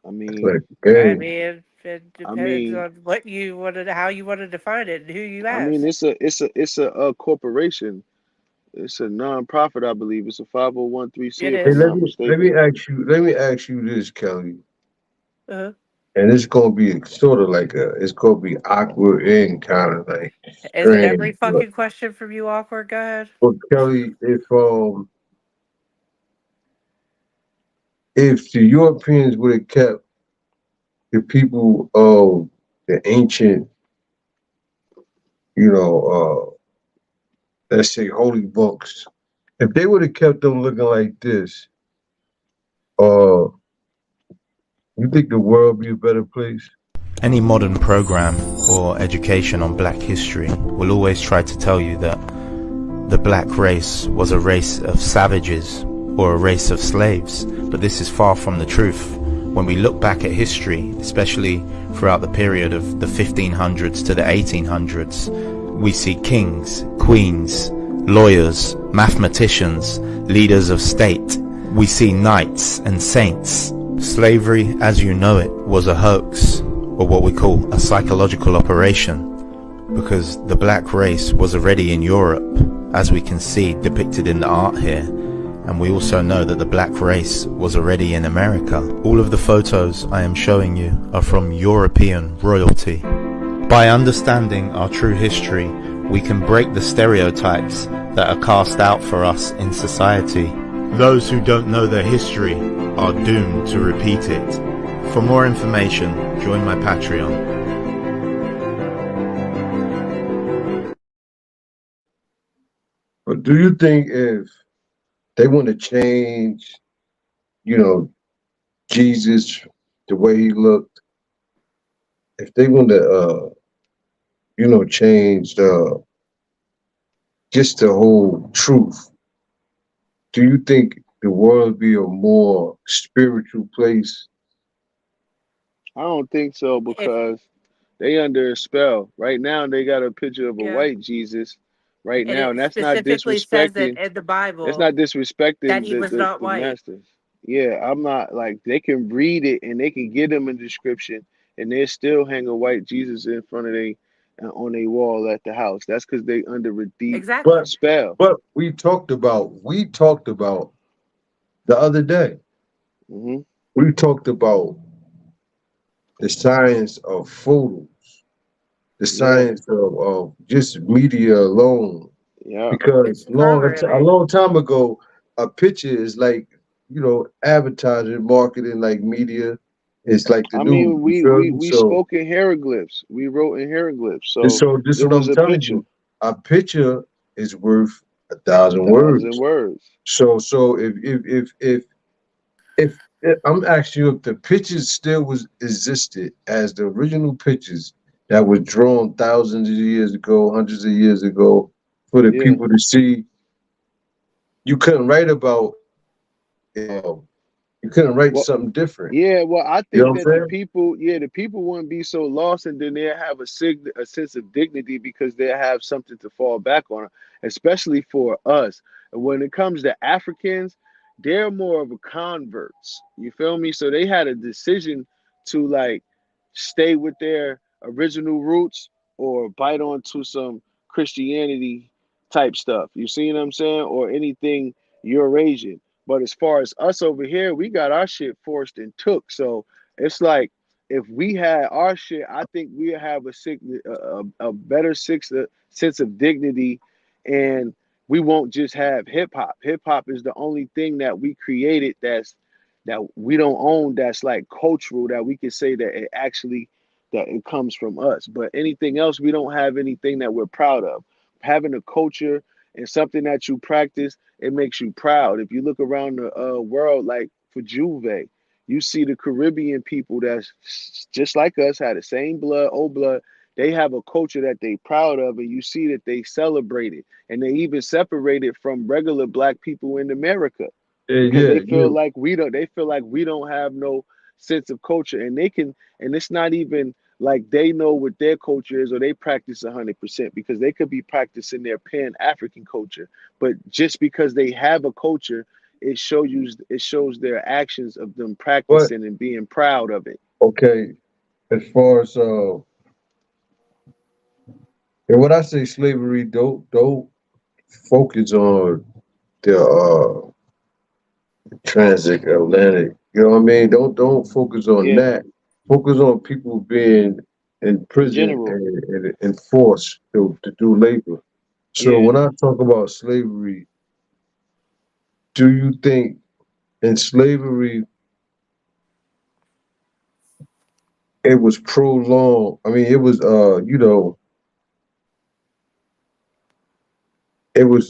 I That's like mean, a I gang. mean, it I depends mean, on what you wanted, how you want to define it, and who you I mean, ask. it's a corporation. It's a non-profit, I believe. It's a 501(c) It if Hey, I'm is. not mistaken. let me ask you this, Kelly. Uh-huh. And it's gonna be sort of like it's gonna be awkward and kind of like Is it every strange. fucking question from you awkward? Go ahead. But Kelly, if the Europeans would have kept the people of the ancient, you know, let's say holy books, if they would have kept them looking like this, uh, you think the world would be a better place? Any modern program or education on black history will always try to tell you that the black race was a race of savages or a race of slaves, but this is far from the truth. When we look back at history, especially throughout the period of the 1500s to the 1800s, we see kings, queens, lawyers, mathematicians, leaders of state. We see knights and saints. Slavery, as you know it, was a hoax, or what we call a psychological operation, because the black race was already in Europe, as we can see depicted in the art here, and we also know that the black race was already in America. All of the photos I am showing you are from European royalty. By understanding our true history, we can break the stereotypes that are cast out for us in society. Those who don't know their history are doomed to repeat it. For more information, join my Patreon. But do you think if they want to change you know, Jesus, the way he looked, if they want to, change just the whole truth, do you think the world would be a more spiritual place? I don't think so If because they under a spell. Right now they got a picture of a yeah, white Jesus right and now, and it specifically says it in the that's Bible not that disrespecting he was not the white. masters. Yeah, I'm not like they can read it and they can get them a description and they still hang a white Jesus in front of they on a wall at the house. That's because they under a deep But Exactly. spell. but we talked about the other day. Hmm. We talked about the science of photos, the Yeah, science of just media alone. yeah. Because It's a programming. long time ago, a picture is like, advertising, marketing, like media. It's like the I news. mean, You we feel we me? we So, spoke in hieroglyphs. We wrote in hieroglyphs, and so so this is it what was I'm a telling picture, you. A picture is worth a a thousand thousand words. words. So if I'm asking you if the pictures still was existed as the original pictures that were drawn thousands of years ago, hundreds of years ago, for the Yeah. people to see, you couldn't write about you couldn't write Well, something different. yeah, well, I You know think what I'm that the saying? people, yeah, the people wouldn't be so lost, and then they have a sense of dignity because they have something to fall back on, especially for us. And when it comes to Africans, they're more of a converts. You feel me? So they had a decision to like stay with their original roots or bite onto some Christianity type stuff. You see what I'm saying? Or anything Eurasian. But as far as us over here, we got our shit forced and took. So it's like if we had our shit, I think we have a better sense of dignity, and we won't just have hip hop. Hip hop is the only thing that we created that we don't own. That's like cultural that we can say that it actually that it comes from us. But anything else, we don't have anything that we're proud of. Having a culture and something that you practice, it makes you proud. If you look around the world, like for Juve, you see the Caribbean people that's just like us, had the same blood, old blood. They have a culture that they proud of, and you see that they celebrate it, and they even separate it from regular black people in America Yeah, because yeah, yeah. they feel like we don't have no sense of culture, and they can, and it's not even like they know what their culture is or they practice 100% because they could be practicing their pan African culture, but just because they have a culture, it shows their actions of them But practicing and being proud of it. okay, as far as and when I say slavery, don't focus on the transatlantic. You know what I mean? Don't focus on Yeah, that. Focus on people being in in prison general. and forced to do labor. So Yeah. when I talk about slavery, do you think in slavery it was prolonged? I mean, it was it was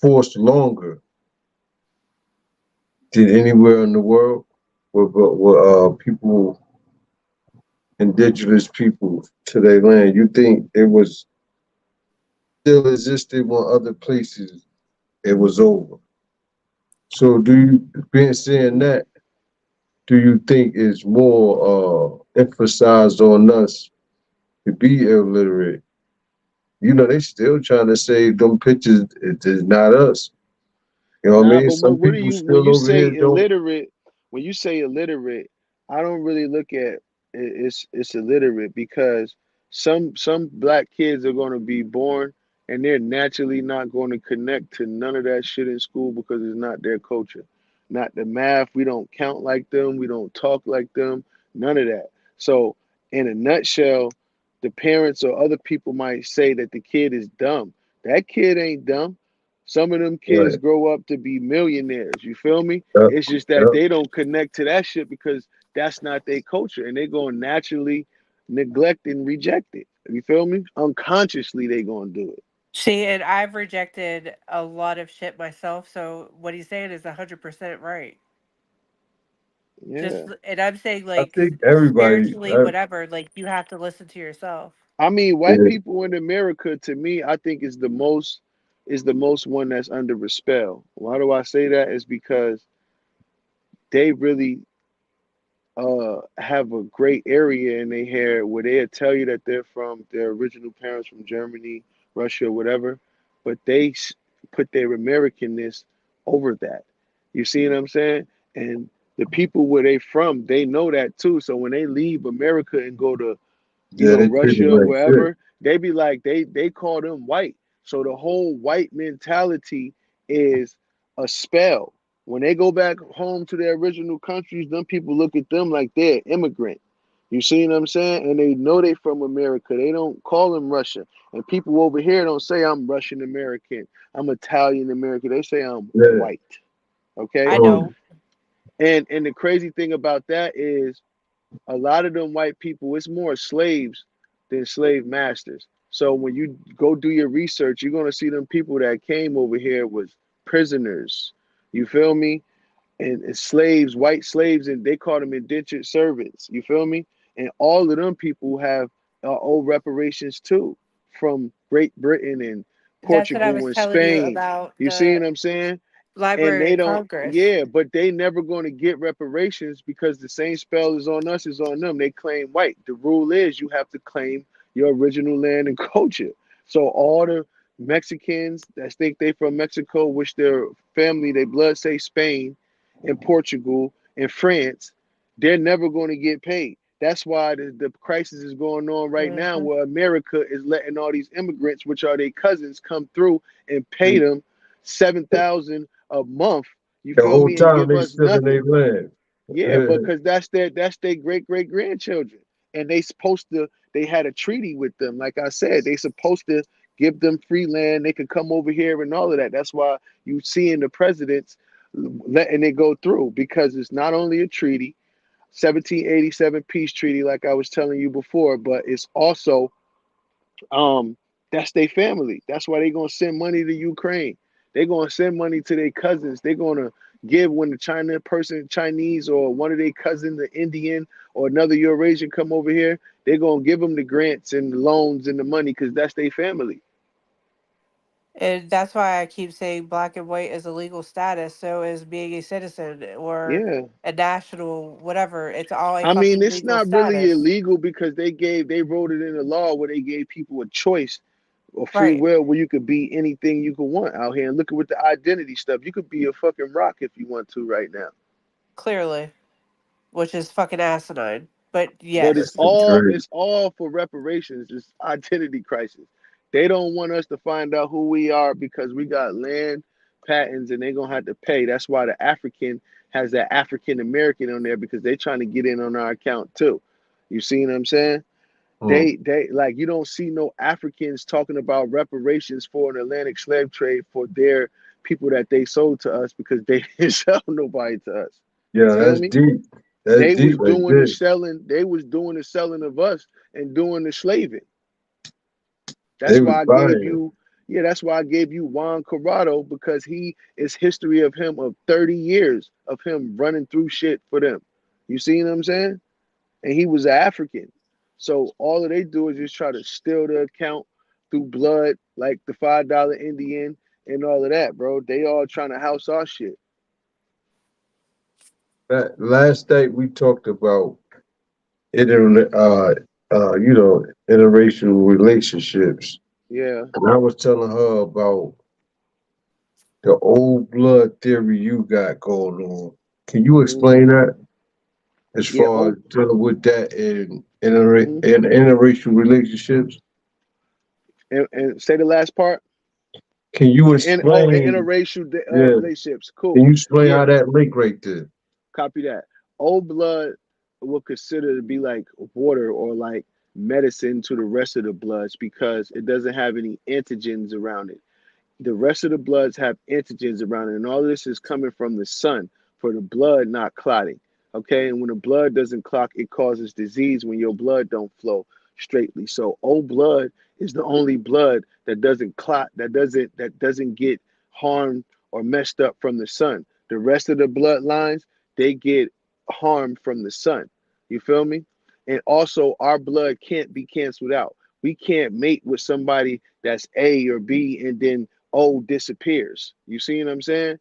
forced longer than anywhere in the world where people, indigenous people to their land. You think it was still existed when other places it was over? So do you, being saying that, do you think it's more emphasized on us to be illiterate? They still trying to say them pictures. It is not us. You know what I Nah, mean? but Some what do people you when still you over here say don't. illiterate? When you say illiterate, I don't really look at it's illiterate because some black kids are going to be born and they're naturally not going to connect to none of that shit in school because it's not their culture. Not the math, we don't count like them, we don't talk like them, none of that. So, in a nutshell, the parents or other people might say that the kid is dumb. That kid ain't dumb. Some of them kids Right. grow up to be millionaires. You feel me? Yep. It's just that Yep. they don't connect to that shit because that's not their culture, and they gonna naturally neglect and reject it. You feel me? Unconsciously, they gonna do it. See, and I've rejected a lot of shit myself, so what he's saying is 100% right. Yeah. Just and I'm saying I like think everybody. spiritually, whatever. Like you have to listen to yourself. I mean, white Yeah, people in America, to me, I think is the most one that's under a spell. Why do I say that? Is because they really have a great area in their hair where they'll tell you that they're from their original parents from Germany, Russia, whatever, but put their Americanness over that. You see what I'm saying? And the people where they from, they know that too. So when they leave America and go to yeah, they treat it Russia or like shit. wherever, they be like they call them white. So the whole white mentality is a spell. When they go back home to their original countries, them people look at them like they're immigrant. You see what I'm saying? And they know they from America. They don't call them Russia. And people over here don't say I'm Russian American. I'm Italian American. They say I'm Yeah. white. Okay? I Um, know. And the crazy thing about that is a lot of them white people, it's more slaves than slave masters. So when you go do your research, you're gonna see them people that came over here was prisoners. You feel me? And slaves, white slaves, and they call them indentured servants. You feel me? And all of them people have old reparations too, from Great Britain and That's what I Portugal was and telling you Spain. about You see the what I'm saying? And Library they of don't, Congress. yeah, but they never going to get reparations because the same spell is on us is on them. They claim white. The rule is you have to claim your original land and culture. So all the Mexicans that think they from Mexico, which their family, they blood say Spain and Portugal and France, they're never going to get paid. That's why the crisis is going on right now, Hmm. where America is letting all these immigrants, which are their cousins, come through and pay them 7,000 a month. You the feel whole me? And time give they us still in their nothing. land. Yeah, because that's their great grandchildren, and they supposed to. They had a treaty with them. Like I said, they supposed to give them free land. They could come over here and all of that. That's why you seeing the presidents letting it go through because it's not only a treaty, 1787 peace treaty, like I was telling you before, but it's also um, that's their family. That's why they're gonna send money to Ukraine. They're gonna send money to their cousins. They're gonna give when the Chinese or one of their cousins, the Indian or another Eurasian come over here. They're gonna give them the grants and the loans and the money because that's their family. And that's why I keep saying black and white is a legal status. So is being a citizen or Yeah, a national, whatever. It's all a I mean fucking it's legal not really status. illegal because they wrote it in the law where they gave people a choice or free Right. will where you could be anything you could want out here. And look at with the identity stuff. You could be a fucking rock if you want to right now. Clearly. Which is fucking asinine. But But it's yes. That's all crazy. it's all for reparations. It's identity crisis. They don't want us to find out who we are because we got land patents and they're gonna have to pay. That's why the African has that African American on there because they're trying to get in on our account too. You see what I'm saying? Mm. They like you don't see no Africans talking about reparations for an Atlantic slave trade for their people that they sold to us because they didn't sell nobody to us. You Yeah, feel that's me? deep. That's They deep was right doing the there. selling. They was doing the selling of us and doing the slaving. They That's was why I gave buying. you. Yeah, that's why I gave you Juan Corrado because he is history of him of 30 years of him running through shit for them. You see what I'm saying? And he was an African. So all of they do is just try to steal the account through blood, like the $5 Indian and all of that, bro. They all trying to house our shit. That last night we talked about interracial relationships. Yeah. And I was telling her about the old blood theory you got going on. Can you Hmm. explain that as Yeah. far Oh. as dealing with that Hmm. in interracial relationships? And say the last part. Can you And explain? interracial Yeah, relationships. Cool. can you explain Yeah. how that link right there? Copy that. Old blood will consider to be like water or like medicine to the rest of the bloods because it doesn't have any antigens around it. The rest of the bloods have antigens around it, and all of this is coming from the sun for the blood not clotting. Okay, and when the blood doesn't clot, it causes disease when your blood don't flow straightly. So old blood is the only blood that doesn't clot, that doesn't get harmed or messed up from the sun. The rest of the bloodlines they get harm from the sun. You feel me? And also, our blood can't be canceled out. We can't mate with somebody that's A or B and then O disappears. You see what I'm saying?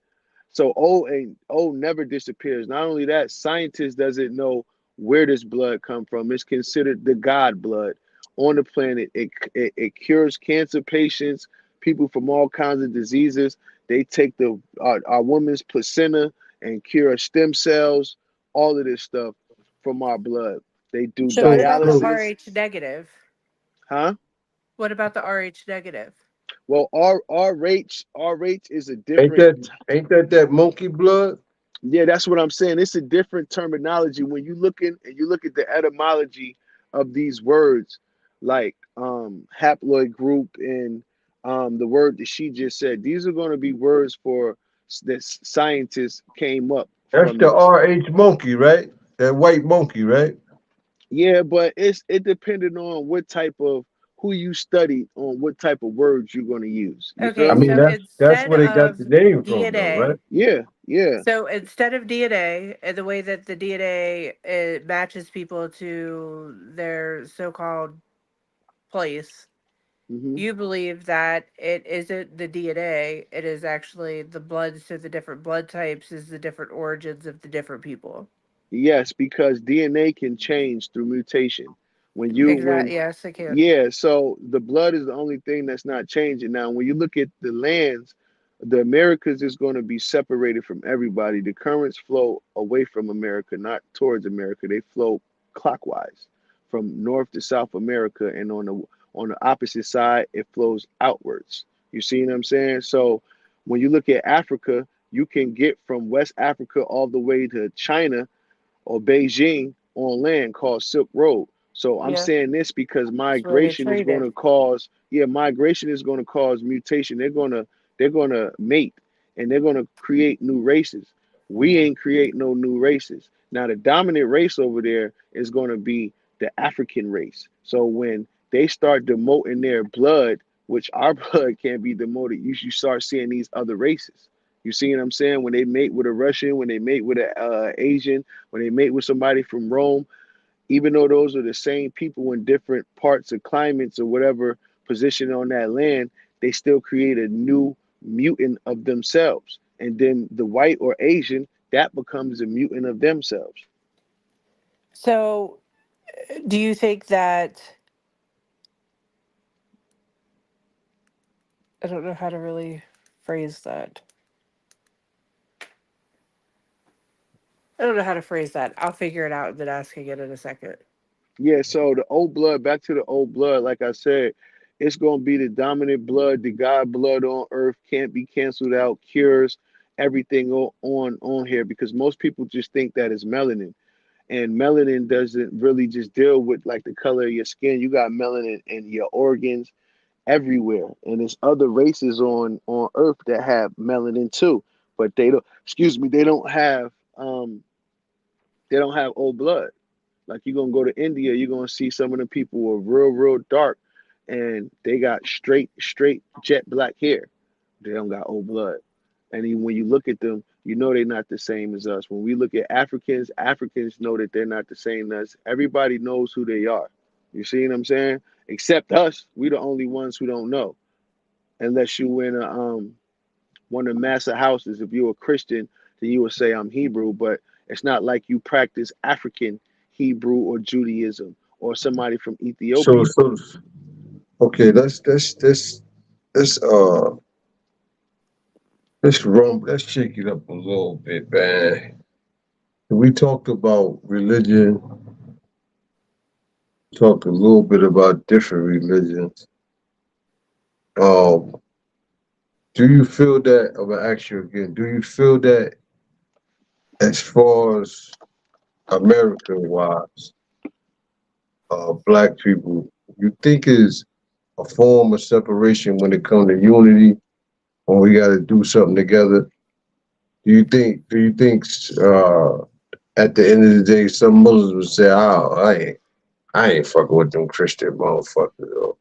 So O never disappears. Not only that, scientists doesn't know where this blood come from. It's considered the God blood on the planet. It cures cancer patients, people from all kinds of diseases. They take our woman's placenta and cure stem cells, all of this stuff from our blood. They do So what about the So dialysis, RH negative? huh? What about the RH negative? Well, RH is a ain't different. that monkey blood? Yeah, that's what I'm saying. It's a different terminology when you look at the etymology of these words, like haploid group and the word that she just said. These are going to be words for that scientists came up That's from the this. RH monkey, right? That white monkey, right? Yeah, but it depended on what type of who you studied on what type of words you're going to use. You I feel Okay, me? mean, so that's instead where they got of the name from, though, right? DNA, Yeah, yeah. so instead of DNA, and the way that the DNA it matches people to their so-called place, Hmm. you believe that it isn't the DNA, it is actually the blood, so the different blood types is the different origins of the different people. Yes, because DNA can change through mutation. Exactly. Yes, I can. Yeah, so the blood is the only thing that's not changing. Now, when you look at the lands, the Americas is going to be separated from everybody. The currents flow away from America, not towards America. They flow clockwise from North to South America, and on the opposite side, it flows outwards. You see what I'm saying? So when you look at Africa, you can get from West Africa all the way to China or Beijing on land called Silk Road. So I'm Yeah, saying this because that's where they migration is going traded. to cause, yeah, migration is going to cause mutation. They're going to mate and they're going to create new races. We ain't create no new races. Now the dominant race over there is going to be the African race. So when they start demoting their blood, which our blood can't be demoted, you start seeing these other races. You see what I'm saying? When they mate with a Russian, when they mate with an Asian, when they mate with somebody from Rome, even though those are the same people in different parts of climates or whatever position on that land, they still create a new mutant of themselves. And then the white or Asian, that becomes a mutant of themselves. So, do you think that I don't know how to really phrase that. I don't know how to phrase that. I'll figure it out and then ask again in a second. Yeah, so the old blood, back to the old blood, like I said, it's going to be the dominant blood, the God blood on earth, can't be canceled out, cures everything on here because most people just think that is melanin. And melanin doesn't really just deal with like the color of your skin. You got melanin in your organs everywhere, and there's other races on Earth that have melanin too, but they don't. Excuse me, they don't have old blood. Like you're gonna go to India, you're gonna see some of the people who are real dark, and they got straight jet black hair. They don't got old blood. And even when you look at them, you know they're not the same as us. When we look at Africans, Africans know that they're not the same as us. Everybody knows who they are. You see what I'm saying? Except us, we the only ones who don't know. Unless you in one of the massive houses, if you're a Christian, then you would say I'm Hebrew. But it's not like you practice African Hebrew or Judaism or somebody from So, Ethiopia. so okay, let's let's shake it up a little bit, man. We talked about religion, talked a little bit about different religions. Um, do you feel that? I'm gonna ask you again. Do you feel that, as far as America wise, black people, you think is a form of separation when it comes to unity, when we got to do something together? Do you think at the end of the day, some Muslims would say, "Oh, I ain't fucking with them Christian motherfuckers. Though.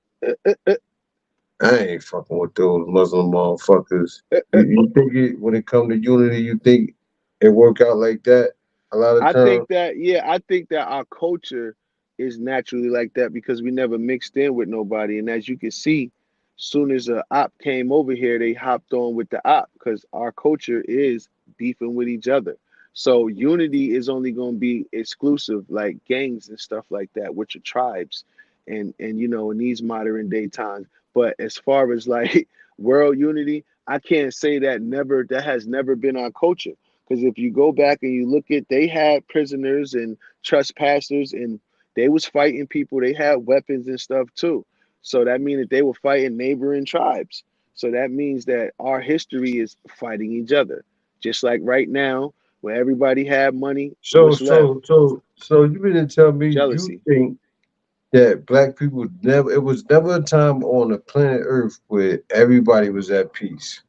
I ain't fucking with those Muslim motherfuckers." You think it when it come to unity, you think it work out like that? A lot of I times. think that yeah, I think that our culture is naturally like that because we never mixed in with nobody. And as you can see, soon as a op came over here, they hopped on with the op because our culture is beefing with each other. So unity is only going to be exclusive, like gangs and stuff like that, which are tribes, and in these modern day times. But as far as like world unity, I can't say that has never been our culture. Because if you go back and you look at, they had prisoners and trespassers, and they was fighting people. They had weapons and stuff too. So that means that they were fighting neighboring tribes. So that means that our history is fighting each other. Just like right now, where everybody had money, So what's left? so so so you mean to tell me you Jealousy. think that black people never it was never a time on the planet Earth where everybody was at peace?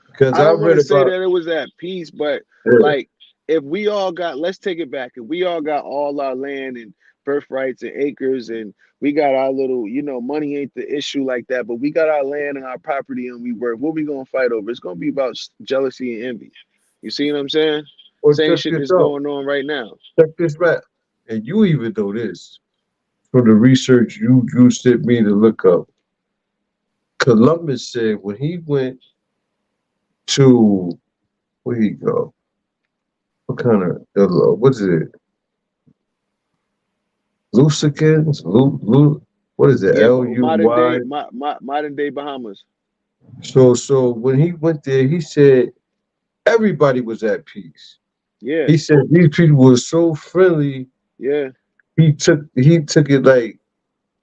Because I I don't want read to say about that it was at peace, but yeah, like if we all got, let's take it back. If we all got all our land and birthrights and acres, and we got our little, money ain't the issue like that, but we got our land and our property and we work, what we gonna fight over? It's gonna be about jealousy and envy. You see what I'm saying? or Same check shit this that's out. going on right now. Check this out. And you even know this from the research you sent me to look up. Columbus said when he went to where he go? What kind of what is it? Lusicans? What is it? Yeah, modern Luy? day, modern day Bahamas. So when he went there, he said everybody was at peace. Yeah, He said these people were so friendly. yeah, He took it like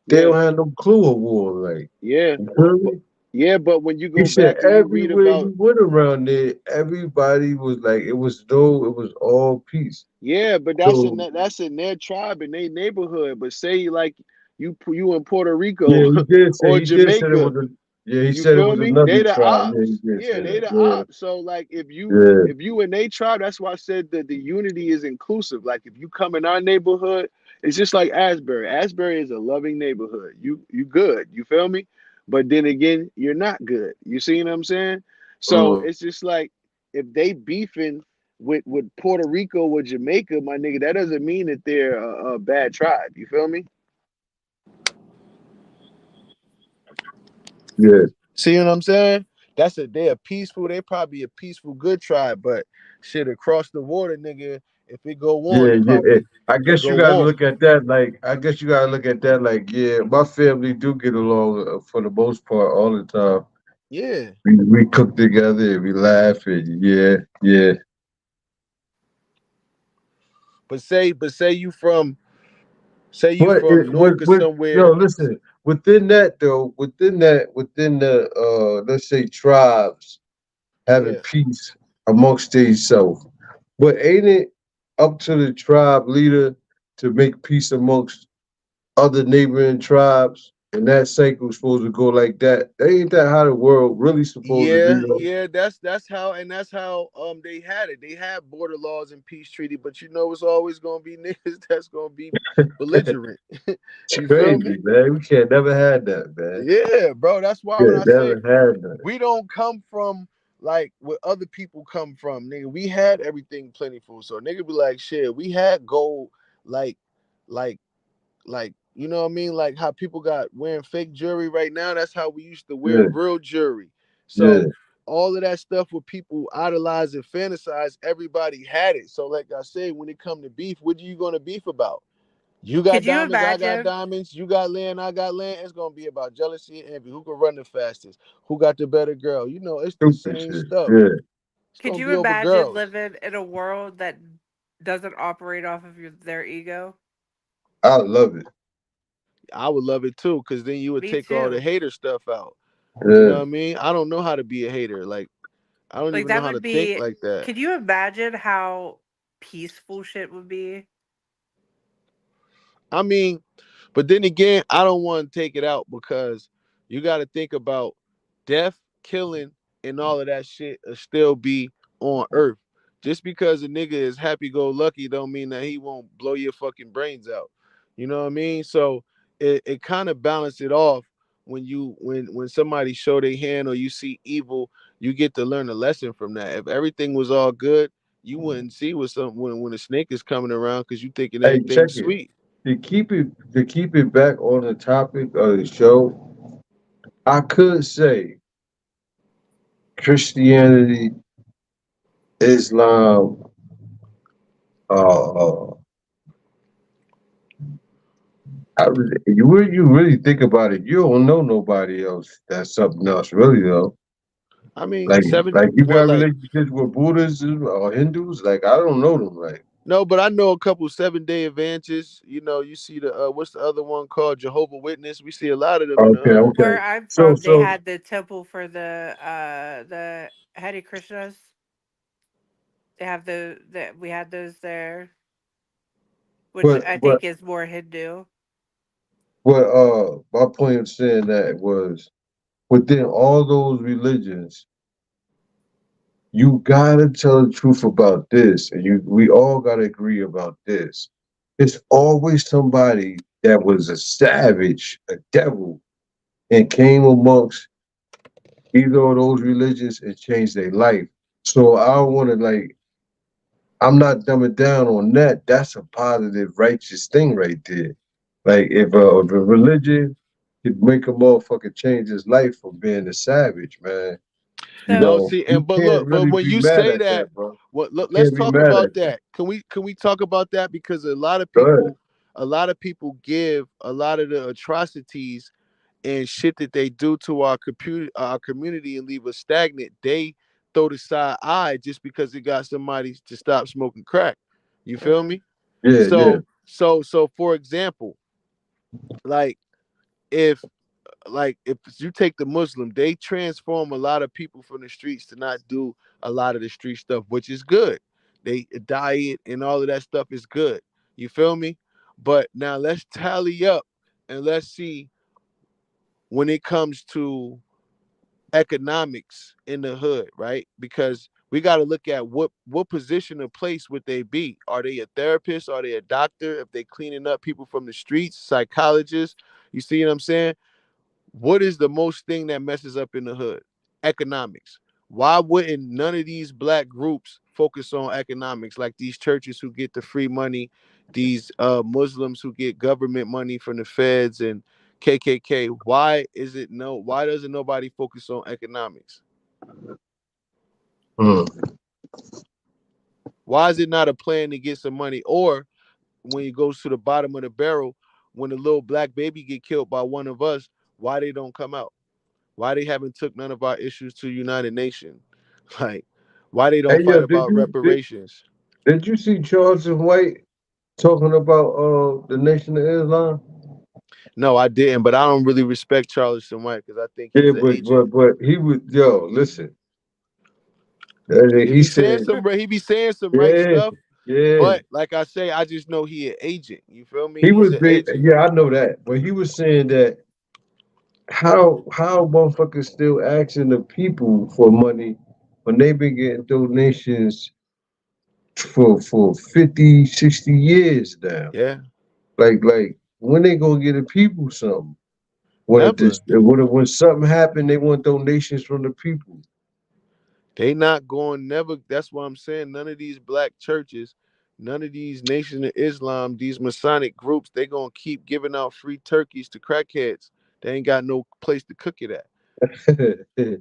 they yeah, don't have no clue of war. Like yeah. you feel But me? yeah, but when you He go said back and you read everywhere about, you went around there, everybody was like it was all peace. yeah, but So that's in their tribe in their neighborhood. But say like you in Puerto yeah, Rico or he did say it Jamaica, was a yeah, he you said it feel was me? another They the tribe. Yeah, ops. he did say Yeah, they that. the Yeah, ops. So like yeah. if you in they tribe, that's why I said that the unity is inclusive. Like if you come in our neighborhood, it's just like Asbury. Asbury is a loving neighborhood. You good. You feel me? But then again, you're not good. You see what I'm saying? So Mm, it's just like if they beefing with Puerto Rico or Jamaica, my nigga, that doesn't mean that they're a bad tribe. You feel me? yeah, See what I'm saying? They're peaceful. They probably a peaceful good tribe, but shit across the water, nigga. If it go on, yeah, it yeah. probably I could guess you go gotta on. look at that like I guess you gotta look at that like yeah, my family do get along for the most part all the time. Yeah, We cook together, we laugh, and yeah, yeah. but say you But from North or yo, somewhere. listen. Within that though, within the let's say tribes having Yeah, peace amongst themselves, but ain't it up to the tribe leader to make peace amongst other neighboring tribes? And that cycle's supposed to go like that. Ain't that how the world really supposed to be? yeah, Though? yeah. That's how they had it. They had border laws and peace treaty, but it's always gonna be niggas that's gonna be belligerent. It's You feel crazy, me? man. We can't never had that, man. Yeah, bro. That's why when Yeah, I never say had that. we don't come from like where other people come from, nigga. We had everything plentiful. So nigga be like, shit, we had gold like like you know what I mean? Like how people got wearing fake jewelry right now. That's how we used to wear Yeah, real jewelry. yeah. So all of that stuff where people idolize and fantasize, everybody had it. So like I said, when it come to beef, what are you gonna beef about? You got Could you diamonds, I got imagine? diamonds. You got land, I got land. It's gonna be about jealousy and envy. Who can run the fastest? Who got the better girl? It's the Stupid same shit. stuff. Yeah, It's Could gonna you be over imagine girls. living in a world that doesn't operate off of their ego? I love it. I would love it too, because then you would Me take all the too. hater stuff out. You know Yeah. what I mean? I don't know how to be a hater. Like I don't Like even know that how would to think be. like that. Could you imagine how peaceful shit would be? I mean, but then again, I don't want to take it out because you got to think about death, killing, and all of that shit will still be on Earth. Just because a nigga is happy go lucky don't mean that he won't blow your fucking brains out. You know what I mean? So it kind of balance it off when somebody show their hand or you see evil, you get to learn a lesson from that. If everything was all good, you wouldn't see what some when a snake is coming around because you thinking Hey, check everything's it. sweet. To keep it back on the topic of the show, I could say Christianity, Islam, uh, you really think about it, you don't know nobody else that's something else, really though. I mean, Like, seven. like you Well, got like relationships with Buddhists or Hindus? Like, I don't know them. Like, no, but I know a couple 7 Day Adventists. You know, you see the what's the other one called Jehovah Witness. We see a lot of them in the okay, hood. okay. Where I'm So, from, they so, had the temple for the Hare Krishnas. They have the we had those there, which but, I but, think is more Hindu. my point of saying that was within all those religions, you gotta tell the truth about this, and we all gotta agree about this. It's always somebody that was a savage, a devil, and came amongst either of those religions and changed their life. So I don't want to like. I'm not dumbing down on that. That's a positive, righteous thing right there. Like if a religion could make a motherfucker change his life from being a savage, man, No, So see, you and but can't look, but really when be you mad say at that, that, bro. what? You Look, let's can't be talk mad about at that. that. Can we talk about that because Go ahead. a lot of people give a lot of the atrocities and shit that they do to our community and leave us stagnant. They throw the side eye just because it got somebody to stop smoking crack. You feel mhm. me? Yeah, yeah. So for example, like if if you take the Muslim, they transform a lot of people from the streets to not do a lot of the street stuff, which is good. They diet and all of that stuff is good. You feel me? But now let's tally up and let's see when it comes to economics in the hood, right? Because we got to look at what position or place would they be? Are they a therapist? Are they a doctor? If they cleaning up people from the streets, psychologists? You see what I'm saying? What is the most thing that messes up in the hood? Economics. Why wouldn't none of these black groups focus on economics, like these churches who get the free money, these Muslims who get government money from the feds and KKK? Why doesn't nobody focus on economics? Mm. Why is it not a plan to get some money? Or when it goes to the bottom of the barrel, when a little black baby get killed by one of us, why they don't come out? Why they haven't took none of our issues to United Nations? Like, why they Hey, don't fight yo, about reparations? did you see Charles and White talking about the Nation of Islam? No, I didn't, but I don't really respect Charleston White because I think Yeah, he's an agent. but he was listen. He He be saying said, some he be saying some right yeah, stuff, yeah. but like I say, I just know he an agent. You feel me? He He's was an big. agent. Yeah, I know that. But he was saying that how motherfuckers still asking the people for money when they been getting donations for 50, 60 years now. Yeah, Like when they gonna get the people something? never. When something happened, they want donations from the people. They not going never. That's why I'm saying none of these black churches, none of these Nation of Islam, these Masonic groups, they gonna keep giving out free turkeys to crackheads. They ain't got no place to cook it at.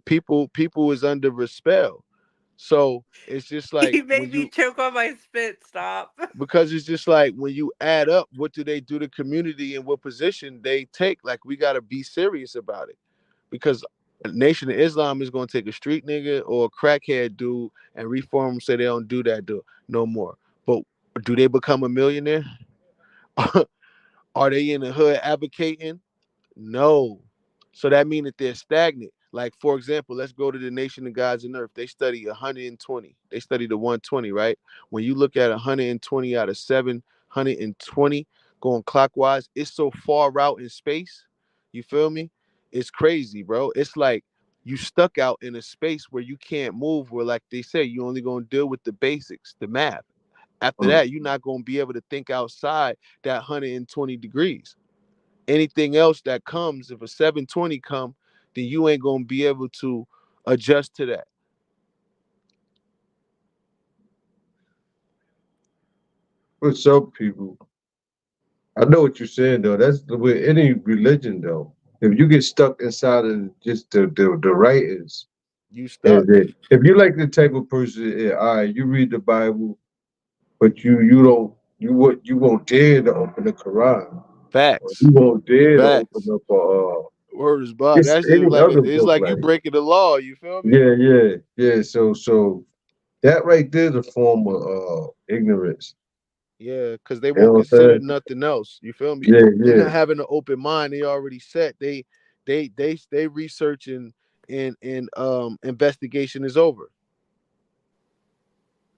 People is under a spell. So it's just like You when made me you choke on my spit. Stop. because it's just like when you add up what do they do to community and what position they take, like we gotta be serious about it. Because a Nation of Islam is gonna take a street nigga or a crackhead dude and reform them so they don't do that do no more. But do they become a millionaire? Are they in the hood advocating? No. So that means that they're stagnant. Like, for example, let's go to the Nation of Gods and Earth. They study 120. They study the 120, right? When you look at 120 out of 720 going clockwise, it's so far out in space. You feel me? It's crazy, bro. It's like you stuck out in a space where you can't move, where, like they say, you only going to deal with the basics, the math. After Mm. that, you're not going to be able to think outside that 120 degrees. Anything else that comes, if a 720 come, then you ain't gonna be able to adjust to that. for some people. I know what you're saying though. That's the way any religion though. If you get stuck inside of just the writings, You stuck. and then if you like the type of person, all right, you read the Bible, but you don't you won't dare to open the Quran, or Facts. you won't dare to open Facts. up a Word is bond. just That's just any like other it's book. like you Like breaking the law. You feel me? yeah. So that right there is a form of ignorance. Yeah, because they You won't know what consider I'm saying? nothing else. You feel me? They're Yeah. not having an open mind. They already set. They researching and investigation is over.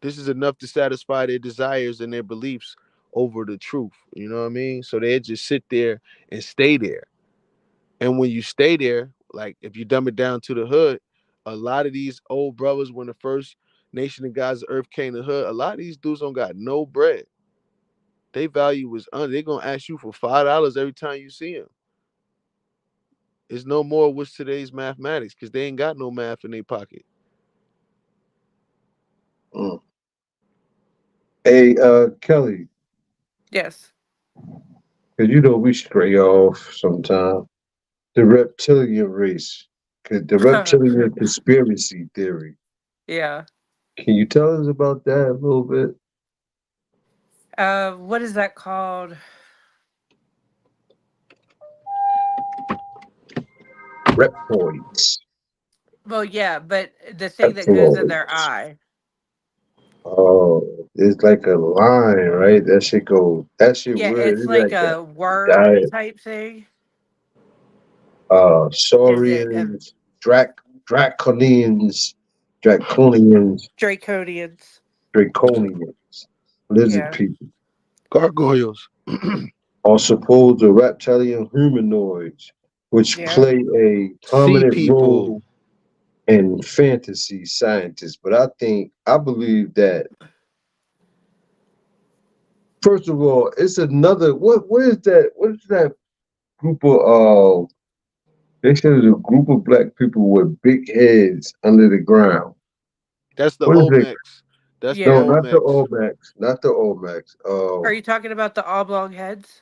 This is enough to satisfy their desires and their beliefs over the truth. You know what I mean? So they just sit there and stay there. And when you stay there, like if you dumb it down to the hood, a lot of these old brothers, when the first nation of God's earth came to hood, a lot of these dudes don't got no bread. They value is under. They're gonna ask you for $5 every time you see them. It's no more what's today's mathematics because they ain't got no math in their pocket. Mm. Hey, Kelly, Yes. because you know we stray off sometime. The reptilian race, 'cause the reptilian conspiracy theory. Yeah. Can you tell us about that a little bit? What is that called? Reptoids. Well, yeah, but the thing that goes in their Reptoids. eye. Oh, it's like a line, right? That shit go. That shit Yeah, weird. it's It's like like a a worm diet. type thing. Is it Saurians, Draconians, Draconians, Draconians? Draconians, lizard Yeah. people. Gargoyles. Are supposed to reptilian humanoids, which Yeah. play a Sea prominent people. role in fantasy scientists. But I believe that first of all, it's another what is that group of they said it's a group of black people with big heads under the ground. That's the What is it? Olmecs. That's the No, Yeah. not the Olmecs. Olmecs, not the Olmecs. Are you talking about the oblong heads?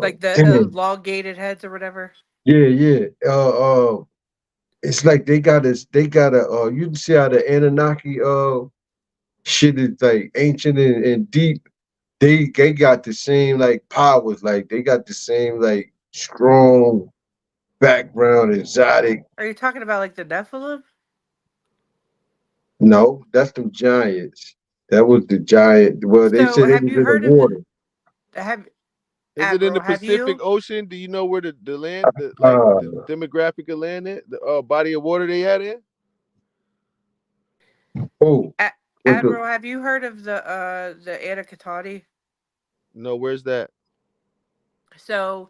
Like the Damn. elongated heads or whatever? Yeah. It's like they got a you can see how the Anunnaki shit is like ancient and deep. They got the same like powers, like they got the same like strong background, exotic. Are you talking about like the Nephilim? No, that's them giants. That was the giant. Well, they So said it have was you in the heard of the water. have Is it in the Admiral, have Pacific you? Ocean? Do you know where the land, the like Uh, the demographic of land is? The body of water they had in? oh, A- what the Admiral, have you heard of the Anakatani? No, where's that? So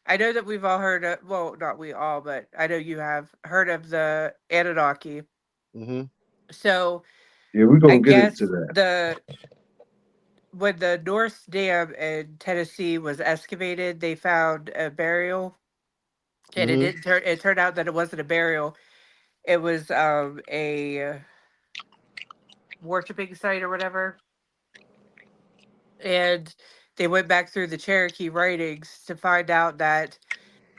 I know that we've all heard of, well, not we all, but I know you have heard of the Anunnaki. Mm-hmm. So yeah, we're I gonna get into guess that. the when the North Dam in Tennessee was excavated, they found a burial, and it Mm-hmm. didn't turn. It turned out that it wasn't a burial. It was a worshiping site or whatever. And they went back through the Cherokee writings to find out that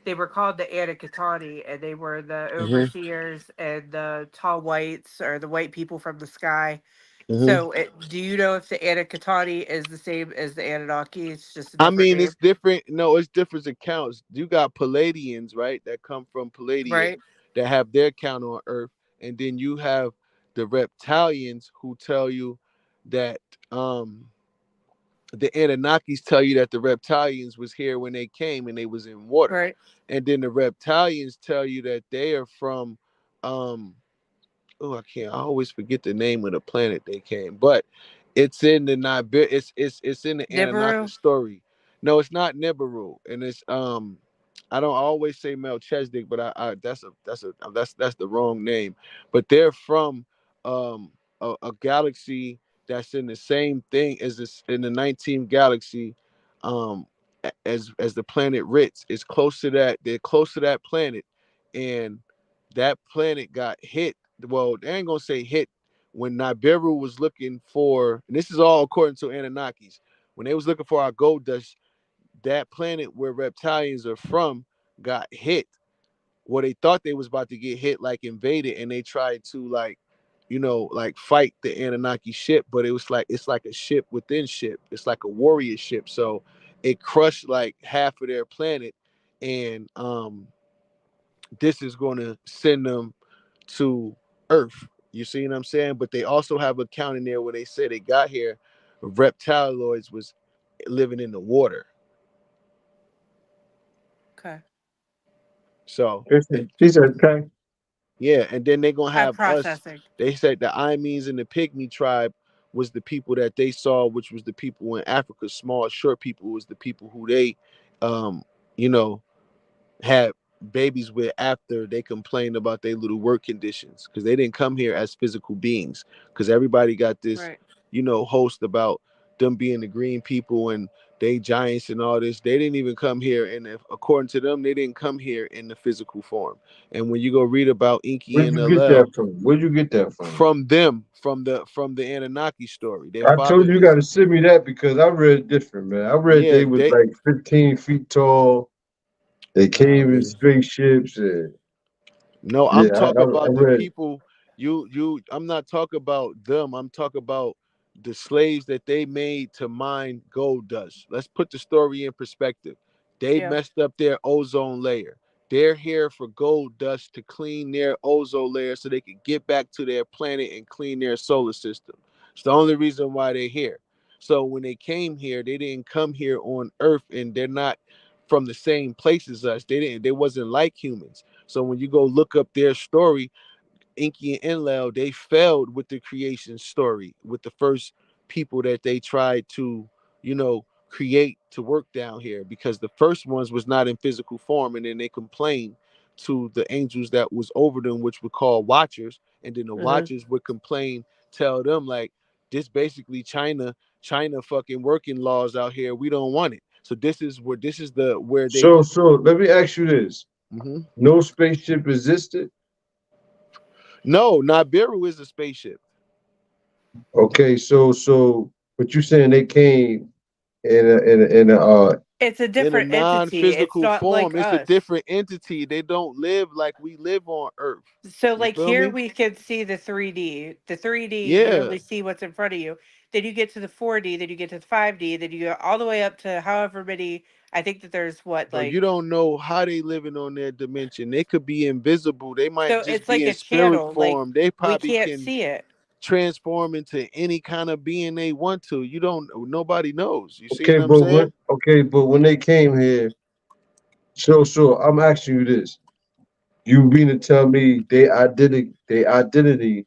they were called the Anakatani, and they were the Mm-hmm. overseers and the tall whites or the white people from the sky. Mm-hmm. So, do you know if the Anakatani is the same as the Anunnaki? It's just a I different mean, name, it's different. No, it's different accounts. You got Palladians, right? That come from Palladian right? that have their count on Earth, and then you have the reptilians who tell you that the Anunnakis tell you that the reptilians was here when they came and they was in water, Right. and then the reptilians tell you that they are from um oh, I can't. I always forget the name of the planet they came, but it's in the Nibiru. It's in the Anunnaki Nibiru? story. No, it's not Nibiru, and it's I don't always say Melchizedek, but I that's the wrong name. But they're from a galaxy that's in the same thing as this in the 19th galaxy, um as the planet Ritz. It's close to that. They're close to that planet, and that planet got hit. Well, they ain't gonna say hit when Nibiru was looking for, and this is all according to Anunnakis, when they was looking for our gold dust, that planet where reptilians are from got hit. Well, they thought they was about to get hit, like invaded, and they tried to like, like fight the Anunnaki ship, but it was like it's like a ship within ship. It's like a warrior ship. So it crushed like half of their planet, and this is going to send them to Earth. You see what I'm saying? But they also have a count in there where they said they got here, reptiloids was living in the water. Okay. So, and She said, okay. yeah, and then they're gonna I'm have us. processing. They said the Imeans and the Pygmy tribe was the people that they saw, which was the people in Africa. Small, short people was the people who they, um, you know, had babies with after they complained about their little work conditions because they didn't come here as physical beings. Because everybody got this, Right. host about them being the green people and they giants and all this. They didn't even come here, and if, according to them, they didn't come here in the physical form. And when you go read about Inky Where'd and you get that LL, from? Where'd you get that from? from them, from the Anunnaki story, their I father told you is, gotta send me that because I read different, man. I read yeah, they was they like 15 feet tall. They nah, came in man. spaceships and No, yeah, I'm I, talking I, I about the read. people. I'm not talking about them. I'm talking about the slaves that they made to mine gold dust. Let's put the story in perspective. They Yeah. messed up their ozone layer. They're here for gold dust to clean their ozone layer so they can get back to their planet and clean their solar system. It's the only reason why they're here. So when they came here, they didn't come here on Earth, and they're not from the same place as us. They didn't. They wasn't like humans. So when you go look up their story, Inky and Enlil, they failed with the creation story with the first people that they tried to, create to work down here because the first ones was not in physical form, and then they complained to the angels that was over them, which were called watchers, and then the Hmm. watchers would complain, tell them like this basically China fucking working laws out here. We don't want it. So this is the where they. So let me ask you this: Mhm. no spaceship existed. No, Nibiru is a spaceship. Okay, so but you saying they came in a It's a In a different entity. It's non-physical not like form. It's a us. different entity. They don't live like we live on Earth. So You like feel here me? we can see the 3D. The 3D, you Yeah, only see what's in front of you. Then you get to the 4D, then you get to the 5D, then you go all the way up to however many. I think that there's what, but you like, don't know how they living on their dimension. They could be invisible. They might so just it's be like in a spirit channel. Like form. They we probably can't can see it. transform into any kind of being they want to. You don't. Nobody knows. You see okay, what I'm saying? but when they came here, so I'm asking you this: you mean to tell me their identity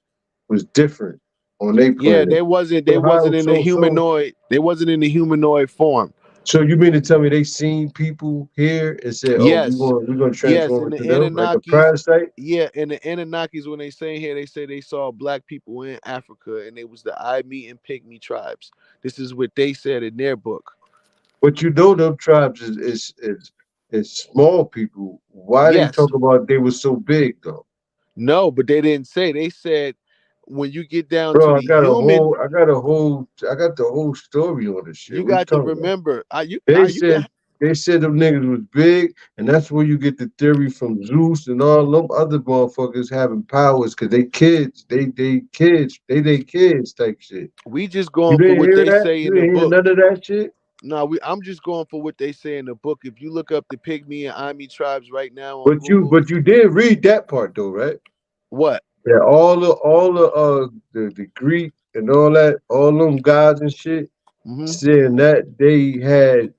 was different on their Yeah, planet? they wasn't. They So how wasn't in the so humanoid. They wasn't in the humanoid form. so you mean to tell me they seen people here and said, "Oh, Yes, we're gonna yes, transform and the into them like a Anunnakis, parasite"? yeah, and the Anunnakis when they say here, they say they saw black people in Africa, and it was the Ime and Pygmy tribes. This is what they said in their book. But you know them tribes is small people. Why they Yes, talk about they were so big though? no, but they didn't say. They said when you get down to Bro, the human, I got the whole story on this shit. you What you got to talking about? remember. They You can. said they said them niggas was big, and that's where you get the theory from Zeus and all them other motherfuckers having powers because they kids type shit. We just You going for didn't what hear they that? say You in the didn't hear book. none of that shit? No, I'm just going for what they say in the book. If you look up the Pygmy and Ime tribes right now on Google, But you did read that part though, right? what? Yeah, all the Greek and all them gods and shit, Hmm. saying that they had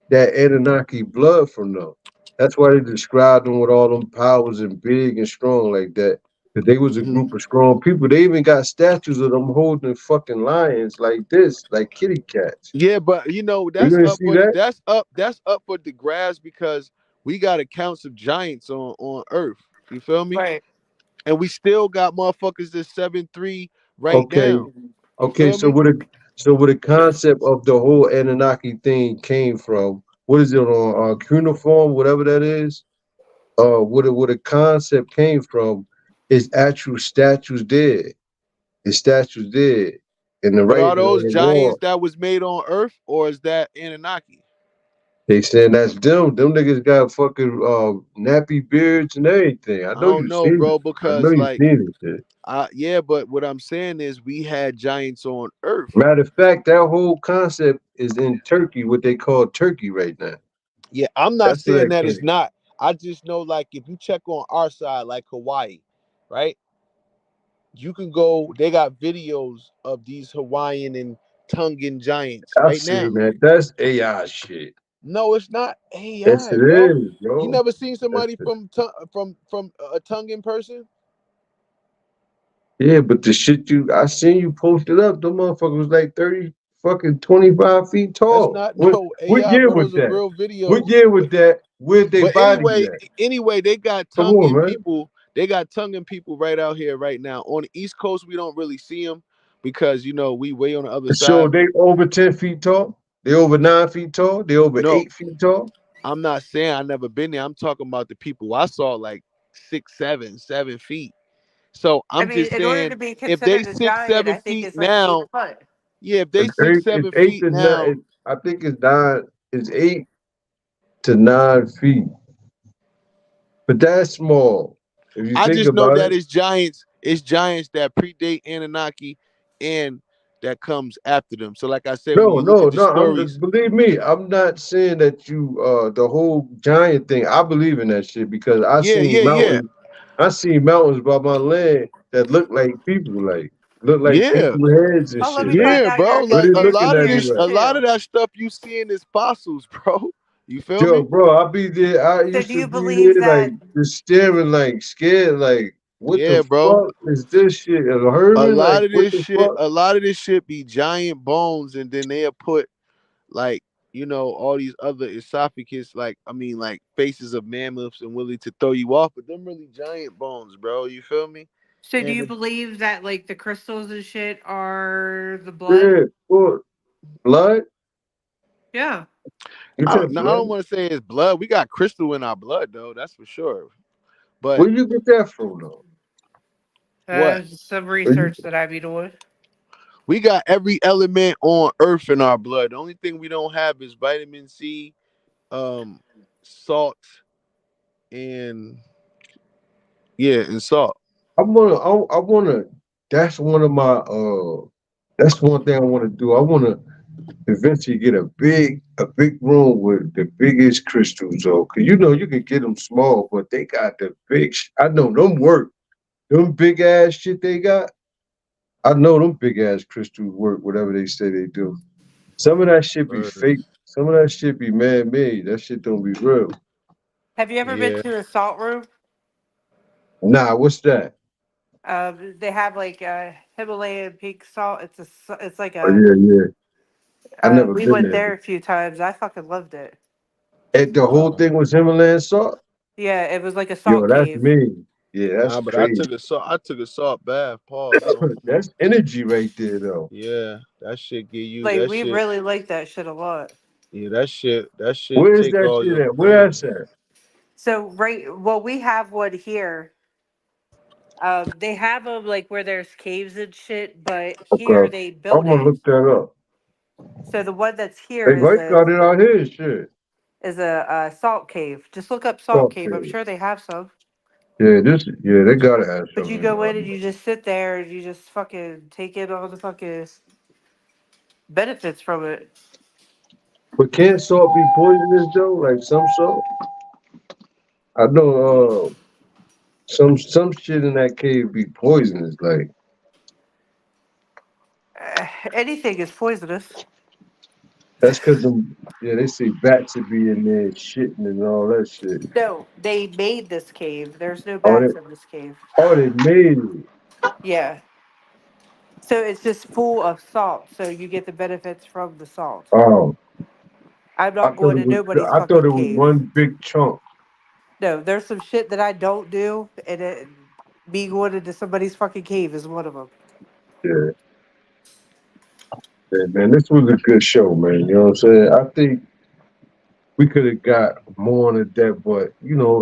that Anunnaki blood from them. That's why they described them with all them powers and big and strong like that. Cause they was a Hmm. group of strong people. They even got statues of them holding fucking lions like this, like kitty cats. Yeah, but You that's didn't up see for that? that's up for the grabs because we got accounts of giants on Earth. You feel me? Right. And we still got motherfuckers that's 7'3" right Okay, now. You okay. feel me? So where the concept of the whole Anunnaki thing came from? What is it on cuneiform, whatever that is? Where the concept came from is actual statues there. his statues there, and the But right are those hand giants wall. that was made on Earth, or is that Anunnaki? They saying that's them. Them niggas got fucking nappy beards and everything. I I know don't you know, seen bro, it. I know because you like, seen it. Shit. yeah, but what I'm saying is we had giants on Earth. Matter of fact, that whole concept is in Turkey, what they call Turkey right now. Yeah, I'm not That's where saying that that it's came. not. I just know, like, if you check on our side, like Hawaii, right? You can go. They got videos of these Hawaiian and Tongan giants I right seen now. that. That's AI shit. No, it's not Yes, AI, it bro. is, You bro. never seen That's somebody it. from a Tongan person? Yeah, but the shit I seen you posted up, the motherfucker was like 30 fucking 25 feet That's tall. not no What AI, year bro. was Those are that? real What videos. year was that? Where'd they But body at? anyway, they got Come on, Tongan man. people. They got Tongan people right out here right now. On the East Coast, we don't really see them because we way on the other So side. they over 10 feet tall? They over 9 feet tall? They over No, 8 feet tall? I'm not saying I never been there. I'm talking about the people I saw like 6, 7, 7 feet. So I I'm mean, just in order saying to be if they considered a six, giant, seven I think feet it's like now, 8 foot. yeah, if they six, It's seven eight feet to nine. now, I think it's 9. It's 8 to 9 feet. But that's small. If you I think just know about that it. it's giants that predate Anunnaki and that comes after them. So like I said, when No, you look no, at the no. stories, Believe me, I'm not saying that you the whole giant thing. I believe in that shit because yeah, yeah, yeah. I seen mountains by my land that look like Yeah, people heads and Oh, let shit. me Like find yeah, out bro. your what Like it a looking lot of at me conspiracy this, like. a lot of too. that stuff you seeing is fossils, bro. You feel Yo, me? bro, I be there. I So, used do to you be believe there like that? just staring like scared like what the Yeah, bro. fuck is this shit? A Herman? Like what the fuck? A lot of this shit be giant bones, and then they'll put like all these other esophagus, like I mean, like faces of mammoths and willing to throw you off, but them really giant bones, bro. You feel me? So, do And you believe that like the crystals and shit are the blood? Yeah, what blood? Yeah. You said I don't blood? want to say it's blood. We got crystal in our blood, though. That's for sure. But Where you get that from though? what Some Where you, research that I've been doing. we got every element on Earth in our blood. The only thing we don't have is vitamin C, um, salt, and yeah, and salt. I wanna. That's one of my. That's one thing I want to do. I want to eventually get a big room with the biggest crystals, though, because you can get them small, but they got the big. I know them work. Them big ass shit they got. I know them big ass crystals work. Whatever they say they do. Some of that shit be Word. fake. Some of that shit be man made. That shit don't be real. Have you ever been Yeah. to a salt room? Nah, what's that? They have like Himalayan pink salt. It's like Oh a. yeah, yeah. I never We been went there. there a few times. I fucking loved it. And the whole Wow. thing was Himalayan salt. Yeah, it was like a Yo, salt that's cave. me. Yeah, that's Nah, but crazy. I took a salt bath. Pause. Don't. That's energy right there, though. Yeah, that shit give you Like that we shit. really like that shit a lot. Yeah, that shit Where is take that all shit your at? Where pain. that's at? So well, we have one here. They have them like where there's caves and shit, but here Okay. they I'm built gonna it. look that up. So the one that's here They might got it out here, shit. is a salt cave. Just look up salt cave. I'm Okay. sure they have some. Yeah, they gotta have But you something. go in and you just sit there and you just fucking take in all the fucking benefits from it. But can't salt be poisonous though? Like some salt? I know some shit in that cave be poisonous. Like Anything is poisonous. that's cause them yeah, they say bats would be in there shitting and all that shit. No, they made this cave. There's no Oh they bats in this cave. oh they made it. Yeah. So it's just full of salt. So you get the benefits from the salt. Oh. I'm not going to nobody's I thought fucking it was cave. one big chunk. No, there's some shit that I don't do, and me going into somebody's fucking cave is one of them. Yeah. Yeah, man, this was a good show, man. You know what I'm saying? I think we could have got more into that, but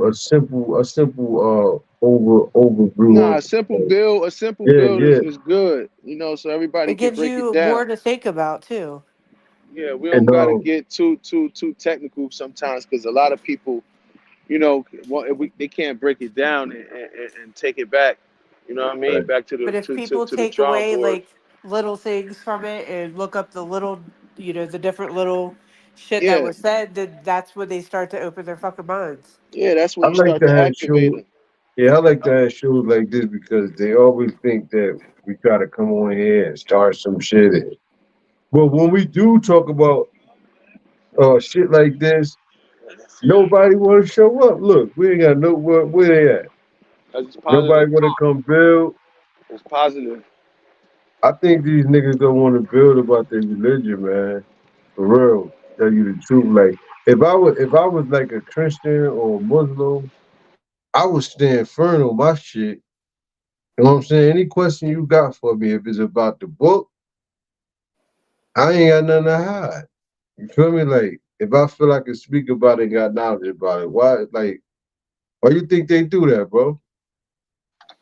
a simple overgrew Nah, on. a simple Yeah, build yeah. is good, you know, so everybody It can gives break it you down. more to think about too. Yeah, we don't And gotta get too technical sometimes because a lot of people, you know, they can't break it down and take it back. You know what I mean? right. Back to But the if people to the take drawing away board. like little things from it and look up the little, the different little shit that Yeah, was said, then that's when they start to open their fucking minds. yeah, that's when I you like start to to have activate shows. them. Yeah, I like to have shows like this because they always think that we try to come on here and start some shit. But when we do talk about shit like this, nobody want to show up. Look, we ain't got no where they at. Cause it's Nobody positive want to talk. come build. It's positive. I think these niggas don't want to build about their religion, man. For real, tell you the truth. Like if I was like a Christian or a Muslim, I would stand firm on my shit. You know what I'm saying? Any question you got for me, if it's about the book, I ain't got nothing to hide. You feel me? Like if I feel I can speak about it and got knowledge about it, why you think they do that, bro?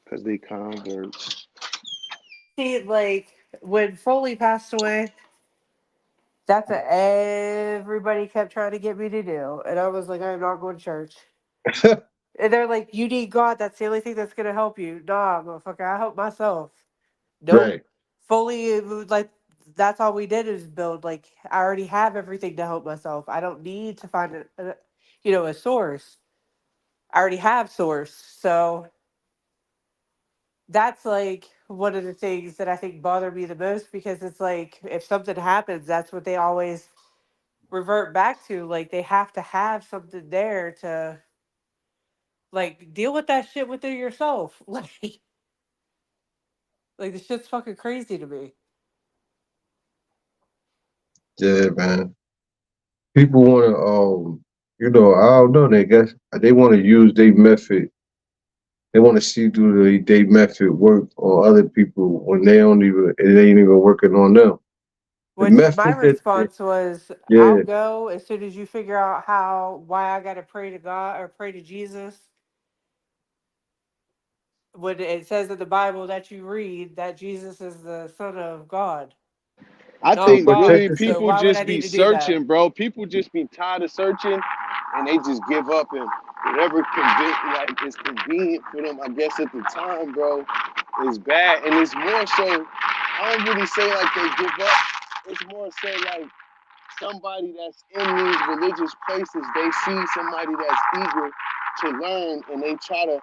Cause they converts. See, like when Foley passed away, that's what everybody kept trying to get me to do. And I was like, I'm not going to church. And they're like, you need God. That's the only thing that's going to help you. Nah, motherfucker, I help myself. Nope. Right. Fully, it was like, that's all we did is build. Like, I already have everything to help myself. I don't need to find a source. I already have source. So that's like one of the things that I think bother me the most because it's like, if something happens, that's what they always revert back to. Like, they have to have something there to, like, deal with that shit within yourself. Like the shit's fucking crazy to me. Yeah, man. People want to, I don't know. They guess they want to use their method. They want to see through their method work on other people when they don't even it ain't even working on them. The Which my method that, response was, I'll yeah, go as soon as you figure out why I gotta pray to God or pray to Jesus. When it says in the Bible that you read that Jesus is the Son of God, I so not think but check really God. this So people why would I just need be to do that? searching, bro. People just be tired of searching, and they just give up and whatever is convenient for them. I guess at the time, bro, is bad, and it's more so. I don't really say like they give up. It's more so like somebody that's in these religious places, they see somebody that's eager to learn and they try to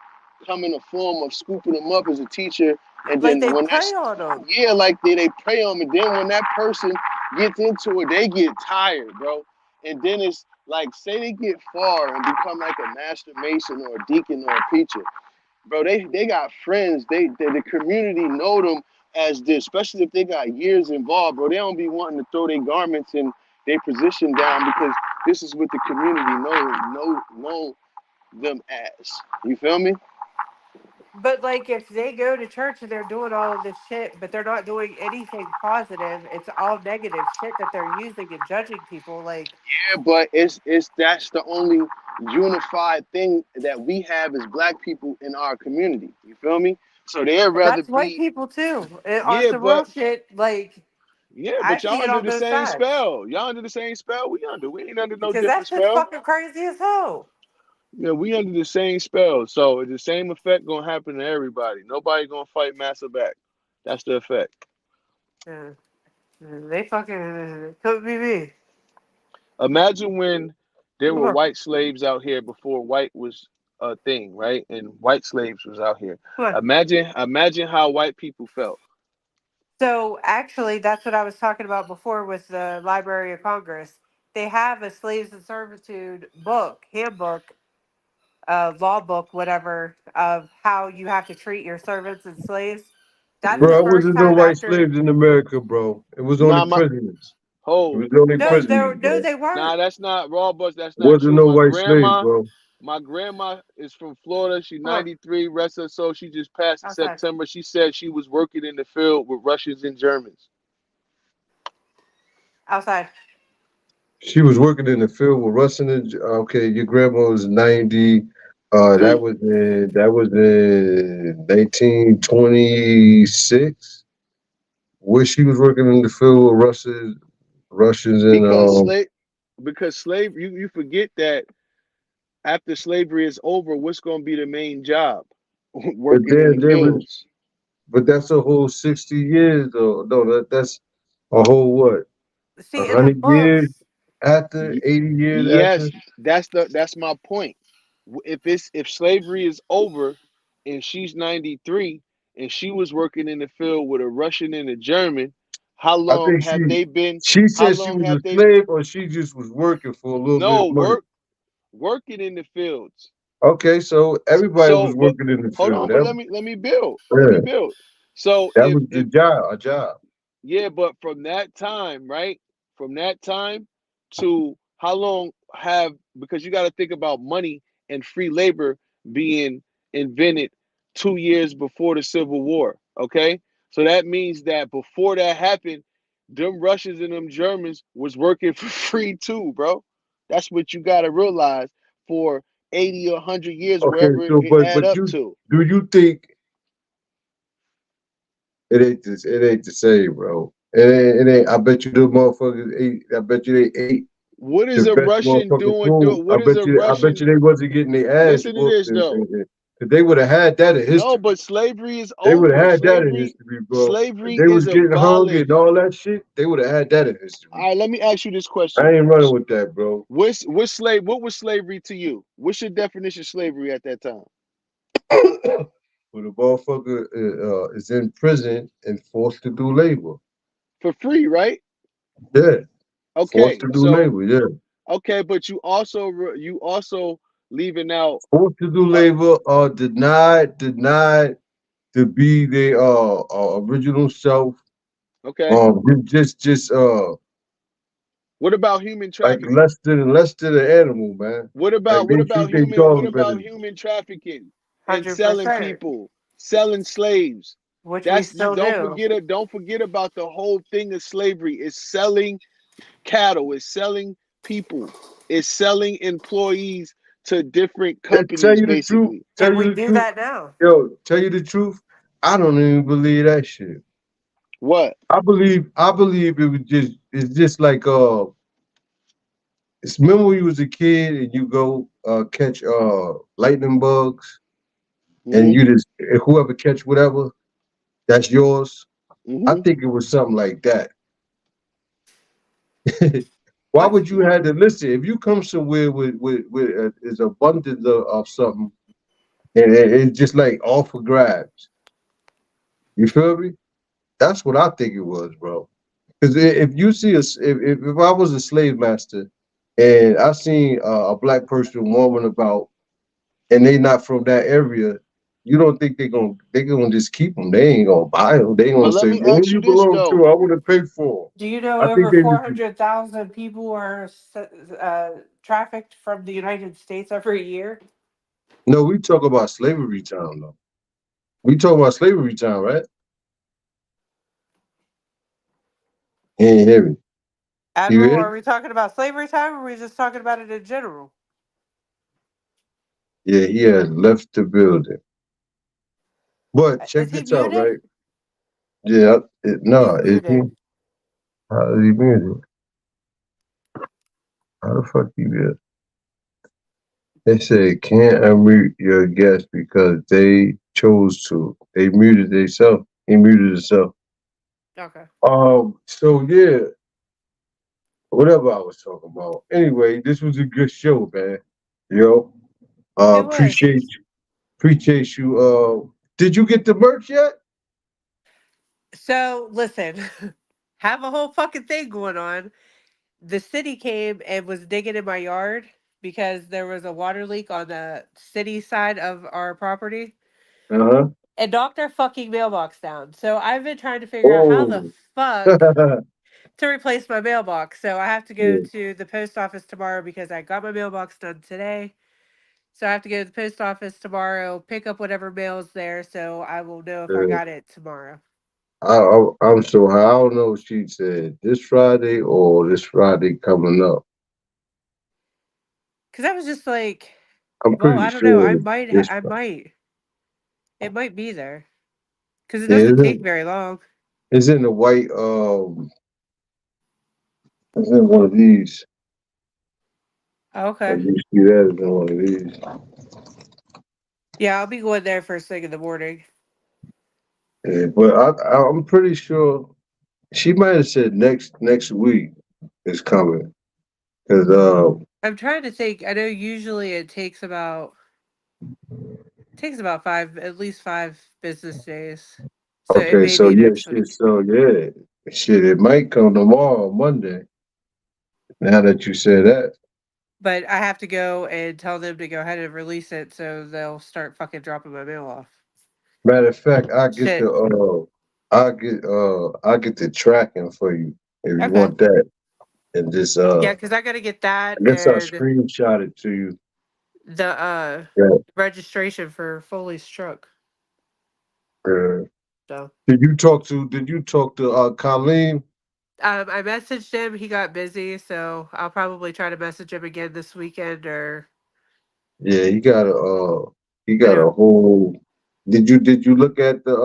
come in a form of scooping them up as a teacher. And Like then they when prey that's, on them. yeah, like they pray on them. And then when that person gets into it, they get tired, bro. And then it's like, say they get far and become like a master mason or a deacon or a preacher, bro, they got friends. The community know them as this, especially if they got years involved, bro. They don't be wanting to throw their garments and their position down because this is what the community know them as. You feel me? But like if they go to church and they're doing all of this shit, but they're not doing anything positive, it's all negative shit that they're using and judging people. Like, Yeah, but it's that's the only unified thing that we have as black people in our community. You feel me? So they'd and rather that's white be, people too. And on yeah, some real but shit, like yeah, I but y'all see it under on the both same sides spell. Y'all under the same spell we under. We ain't under no because different that shit's spell. fucking crazy as hell. Yeah, we under the same spell, so the same effect gonna happen to everybody. Nobody gonna fight Massa back. That's the effect. Yeah, they fucking couldn't be me. Imagine when there were Come white slaves out here before white was a thing, right? And white slaves was out here. on. Imagine how white people felt. So actually, that's what I was talking about before with the Library of Congress. They have a slaves and servitude book, handbook, law book, whatever, of how you have to treat your servants and slaves. That's the bro. It first wasn't no time white after. slaves in America, bro. It was only Nah, my prisoners. It hold. was only No, That's prisoners, there, no, bro. they nah. weren't. That's not raw, but that's It not wasn't true. no white slaves, bro. My grandma is from Florida. She's Come on, 93. Rest her soul. She just passed in outside, September. She said she was working in the field with Russians and Germans. outside. She was working in the field with Russ and okay, your grandma was 90. See, That was in 1926, where she was working in the field with Russians and because slave because slave you forget that after slavery is over, what's going to be the main job? but Working in then the they was fields. but that's a whole 60 years though. No, that's a whole what? See, in the 100 years books, after, Y- 80 years after. yes, that's my point. If slavery is over and she's 93 and she was working in the field with a Russian and a German, how I long think have they been? she How said she long was a have they? slave or she just was working for a little bit No, of money. working in the fields. Okay, so everybody So, was but working in the hold field. on, but let me build. Let me Yeah, build. So that if was the job, a job. yeah, but from that time, right? From that time to how long have, because you got to think about money and free labor being invented 2 years before the Civil War. Okay, so that means that before that happened, them Russians and them Germans was working for free too, bro. That's what you got to realize for 80 or 100 years, Okay, wherever so it add but up you to. do you think it ain't the same, bro? It ain't. I bet you the motherfuckers ate. I bet you they ate What the is a best Russian motherfucking doing? food. What is a I bet Russian? you they wasn't getting their ass Listen to whooped, this though. cause they would have had that in No, history. but slavery is They would have over. had that in Slavery, history, bro. If slavery they is was getting hung and abolished. all that shit, they would have had that in All history. right, let me ask you this I question. ain't running with that, bro. What's slave? What was slavery to you? What's your definition of slavery at that time? When a motherfucker is in prison and forced to do labor, For free, right? yeah, forced Okay, to do so labor, yeah, okay, but you also leaving out. forced to do Uh, labor, denied to be their original self. okay, Just what about human like trafficking? less than an animal, man. Like What they about treat their human? What dogs better. about human trafficking and selling 100%, people, selling slaves? which we That's you. still do. Don't forget about the whole thing of slavery. Is selling cattle. Is selling people. Is selling employees to different companies. Basically, And Tell you we the do truth, that now. yo, tell you the truth. I don't even believe that shit. what? I believe it's just like remember when you was a kid and you go catch lightning bugs and Hmm. you just whoever catch whatever, that's yours. I Hmm. think it was something like that. Why What? would you have to listen if you come somewhere with is abundance of something and it's just like all for grabs? You feel me? That's what I think it was, bro. Because if you see if I was a slave master and I seen a black person warming about and they not from that area, you don't think they gonna just keep them? They ain't gonna buy them. They ain't But gonna let say, me "Man, who ask you you this belong though. to? I want to pay for 'em." Do you know I think over they just 400,000 people are trafficked from the United States every year? no. We talk about slavery time though. We talk about slavery time, right? He ain't hear me. You Admiral, hear? are we talking about slavery time or are we just talking about it in general? Yeah, he had left the building. But Is check he this out, muted? right? Yeah, no, He's is he? muted. How is he muted? How the fuck he muted? They say can't unmute your guest because they chose to. They muted themselves. He muted himself. Okay. So yeah, whatever I was talking about. Anyway, this was a good show, man. Yo, It was. appreciate you. Appreciate you. Did you get the merch yet? So, listen, have a whole fucking thing going on. The city came and was digging in my yard because there was a water leak on the city side of our property Uh and knocked our fucking mailbox down. So, I've been trying to figure out how the huh. fuck Oh. to replace my mailbox. So, I have to go Yeah, to the post office tomorrow because I got my mailbox done today. So, I have to go to the post office tomorrow, pick up whatever mail's there. So, I will know if I yeah. got it tomorrow. I'm so high. I don't know if she said this Friday or this Friday coming up. Because I was just like, I'm Well, pretty I don't know. sure this. I might. It might be there because it Yeah, doesn't take very long. it's in the white. It's in one of these. If Okay. you see that, it's in one of these. Yeah, I'll be going there first thing in the morning. Yeah, but I'm pretty sure she might have said next week is coming because I'm trying to think. I know usually it takes about five, at least 5 business days. So it okay, may so be yeah, next shit, week. so yeah, shit, it might come tomorrow, Monday. Now that you said that, But I have to go and tell them to go ahead and release it so they'll start fucking dropping my mail off. matter of fact, Shit. I get the tracking for you if you Okay. want that, and just Yeah, because I got to get that I guess I'll and screenshot it to you. the Yeah. registration for Foley's truck. Uh, So Did you talk to Colleen? I messaged him. He got busy, so I'll probably try to message him again this weekend or Yeah, he I got a know. whole. Did you look at the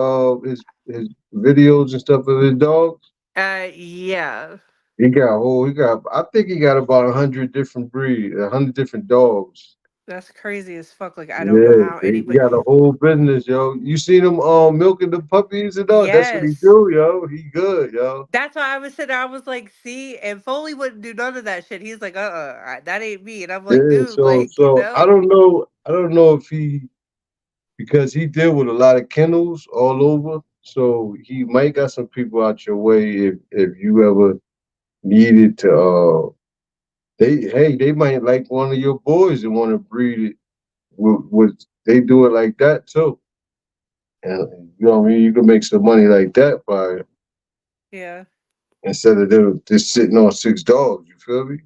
his videos and stuff of his dogs? Yeah. He got I think he got about 100 different dogs. That's crazy as fuck. Like I don't know Yeah, how he anybody. got a whole business, yo. You seen him milking the puppies and all? That's what he Yes. do, yo. He good, yo. That's why I was sitting there. I was like, see, and Foley wouldn't do none of that shit. He's like, that ain't me. And I'm like, Yeah, dude, like, I don't know if he because he deal with a lot of kennels all over. So he might got some people out your way if you ever needed to they might like one of your boys and want to breed it with they do it like that too. And you know what I mean, you can make some money like that by yeah. instead of them just sitting on 6 dogs, you feel me?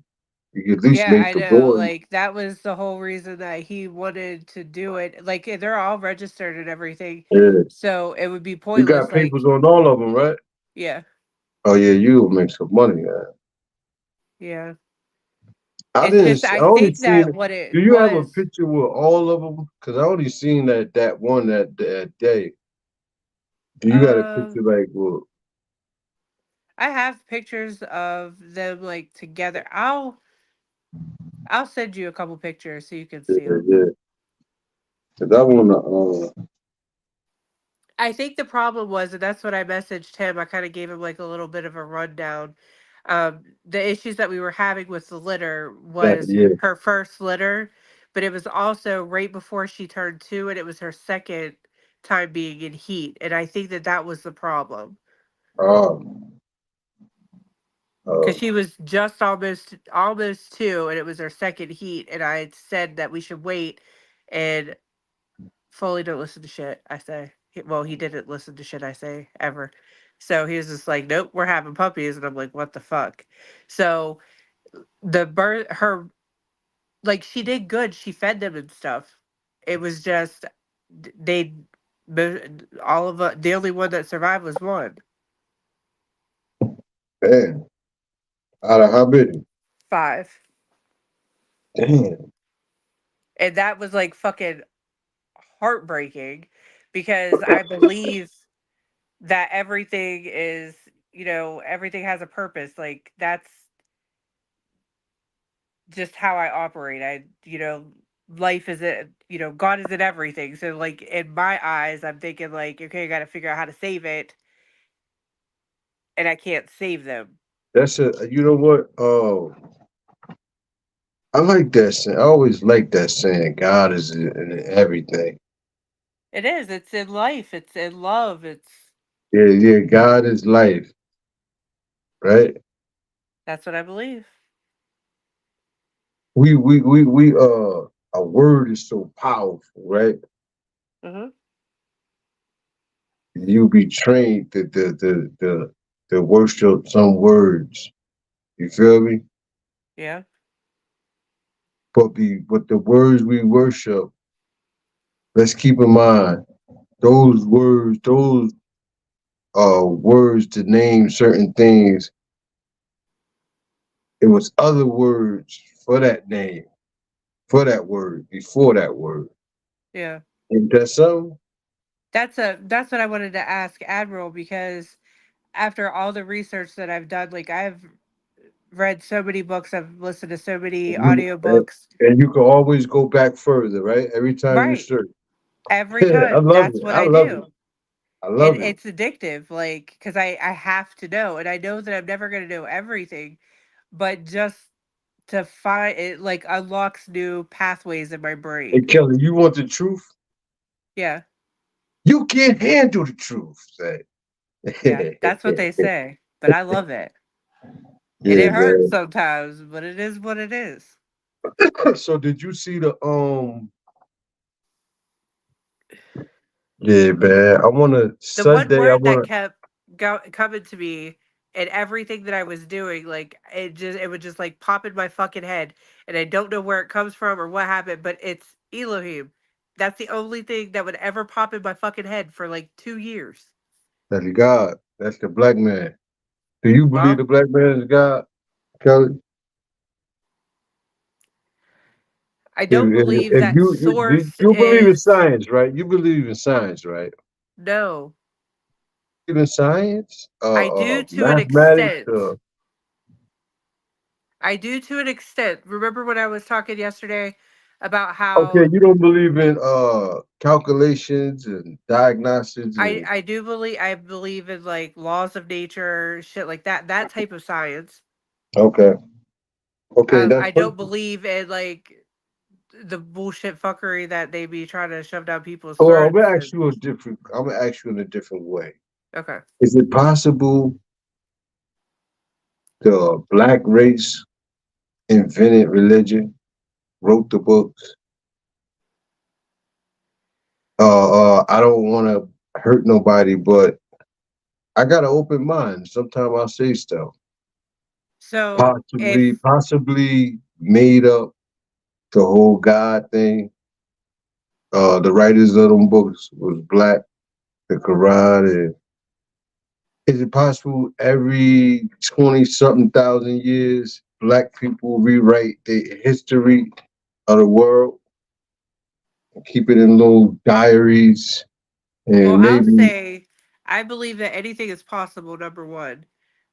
You can at least Yeah, make I the know. boy. Like that was the whole reason that he wanted to do it. Like they're all registered and everything. Yeah. So it would be You pointless. got papers Like, on all of them, right? yeah. Oh yeah, you will make some money, man. Yeah. I It's didn't. just I I only think seen. that what it Do you have a was, picture with all of them? Because I only seen that one that day. Do you got a um picture like? Well, I have pictures of them like together. I'll send you a couple pictures so you can yeah, see them. yeah. Because I wanna. I think the problem was, and that's what I messaged him. I kind of gave him like a little bit of a rundown. The issues that we were having with the litter That was yeah. her first litter, but it was also right before she turned 2, and it was her second time being in heat. And I think that that was the problem Um. because Uh, she was just almost 2, and it was her second heat. And I had said that we should wait, and Foley don't listen to shit I say. Well, he didn't listen to shit I say ever. So he was just like, "Nope, we're having puppies," and I'm like, "What the fuck?" So the birth, her like she did good. She fed them and stuff. It was just they, all of the only one that survived was one. man. Out of how many? 5, Damn. and that was like fucking heartbreaking because I believe that everything is, everything has a purpose. Like that's just how I operate. Life is it, God is in everything. So like in my eyes, I'm thinking like, okay, I got to figure out how to save it, and I can't save them. That's a. You know what? I like that saying. I always like that saying. God is in everything. It is. It's in life. It's in love. Yeah, yeah. God is life, right? That's what I believe. A word is so powerful, right? Hmm. You be trained to worship some words. You feel me? Yeah. But the words we worship, let's keep in mind those words to name certain things. It was other words for that name. for that word, before that word. Yeah. Ain't that something? That's what I wanted to ask Admiral, because after all the research that I've done, like I've read so many books, I've listened to so many And, audiobooks. and you can always go back further, right? Every time you Right. search. Every I time. love That's it. what I I love it. do. I love it. It's addictive, like, because I have to know, and I know that I'm never going to know everything, but just to find it, like, unlocks new pathways in my Hey, brain. Kelly, you want the truth? Yeah. You can't handle the truth. Say. Yeah. That's what they say. But I love it. And Yeah, it hurts man. sometimes, but it is what it is. So did you see the yeah, man. I wanna The one Sunday I word that wanna kept coming to me and everything that I was doing, like it would just like pop in my fucking head, and I don't know where it comes from or what happened, but it's Elohim. That's the only thing that would ever pop in my fucking head for like 2 years. that's God. That's the black man. Do you believe Well, the black man is God, Kelly? I don't believe If that you source you believe in is science, right? You believe in science, right? no. Believe in science, I do to an mathematics. extent. I do to an extent. Remember when I was talking yesterday about Okay, how you don't believe in calculations and diagnostics and I believe in like laws of nature, shit like that, that type of science. okay, okay, that's I don't perfect. believe in like the bullshit fuckery that they be trying to shove down people's Well, throats. And I'm gonna ask you in a different way. okay, Is it possible the black race invented religion, wrote the books? I don't want to hurt nobody, but I got an open mind. Sometimes I say stuff. so Possibly, if possibly made up the whole God thing. The writers of them books was black, the Quran, and is it possible every 20 something thousand years black people rewrite the history of the world and keep it in little diaries well, and I'll maybe say I believe that anything is possible. Number one,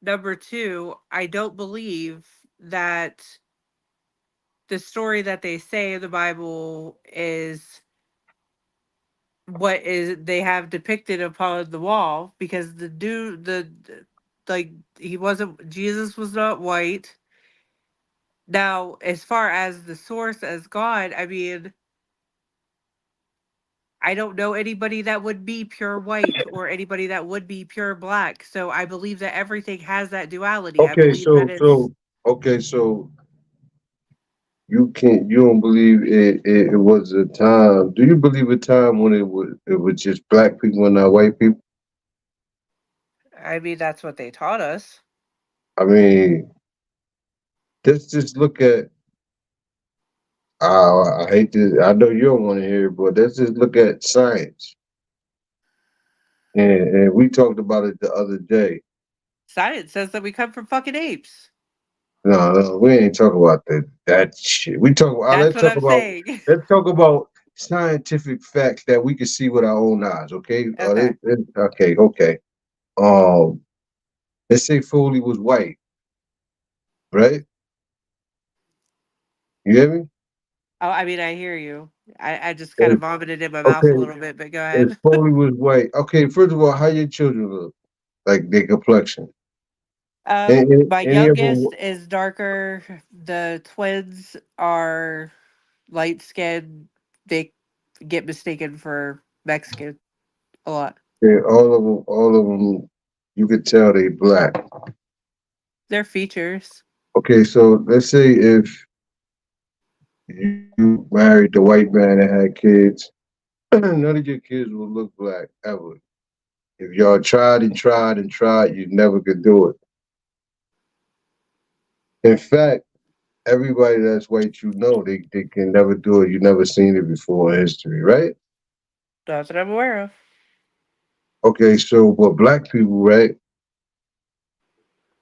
number two, I don't believe that the story that they say in the Bible is what is they have depicted upon the wall, because the dude like he wasn't, Jesus was not white. Now as far as the source as God, I mean, I don't know anybody that would be pure white or anybody that would be pure black, so I believe that everything has that duality. I okay, believe that it's so you don't believe it was a time. Do you believe a time when it was just black people and not white people? I mean that's what they taught us. I mean, let's just look at I hate to I know you don't want to hear it, but let's just look at science. And we talked about it the other day. Science says that we come from fucking apes. No, no, we ain't talking about that shit. We talk about That's what I'm saying. let's talk about scientific facts that we can see with our own eyes. Okay, Okay. okay. Um, let's say Foley was white, right? You hear me? Oh, I mean, I hear you. I just kind of If, vomited in my mouth a okay, little bit, but go if ahead. Foley was white, okay. First of all, how your children look? Like their complexion? My Any of them? youngest is darker. The twins are light skinned. They get mistaken for Mexican a lot. Yeah, all of them. You could tell they black. Their features. Okay, so let's say if you married the white man and had kids, none of your kids will look black ever. If y'all tried and tried and tried, you never could do it. In fact, everybody that's white, they can never do it. You never seen it before in history, right? That's what I'm aware of. Okay, so but black people, right?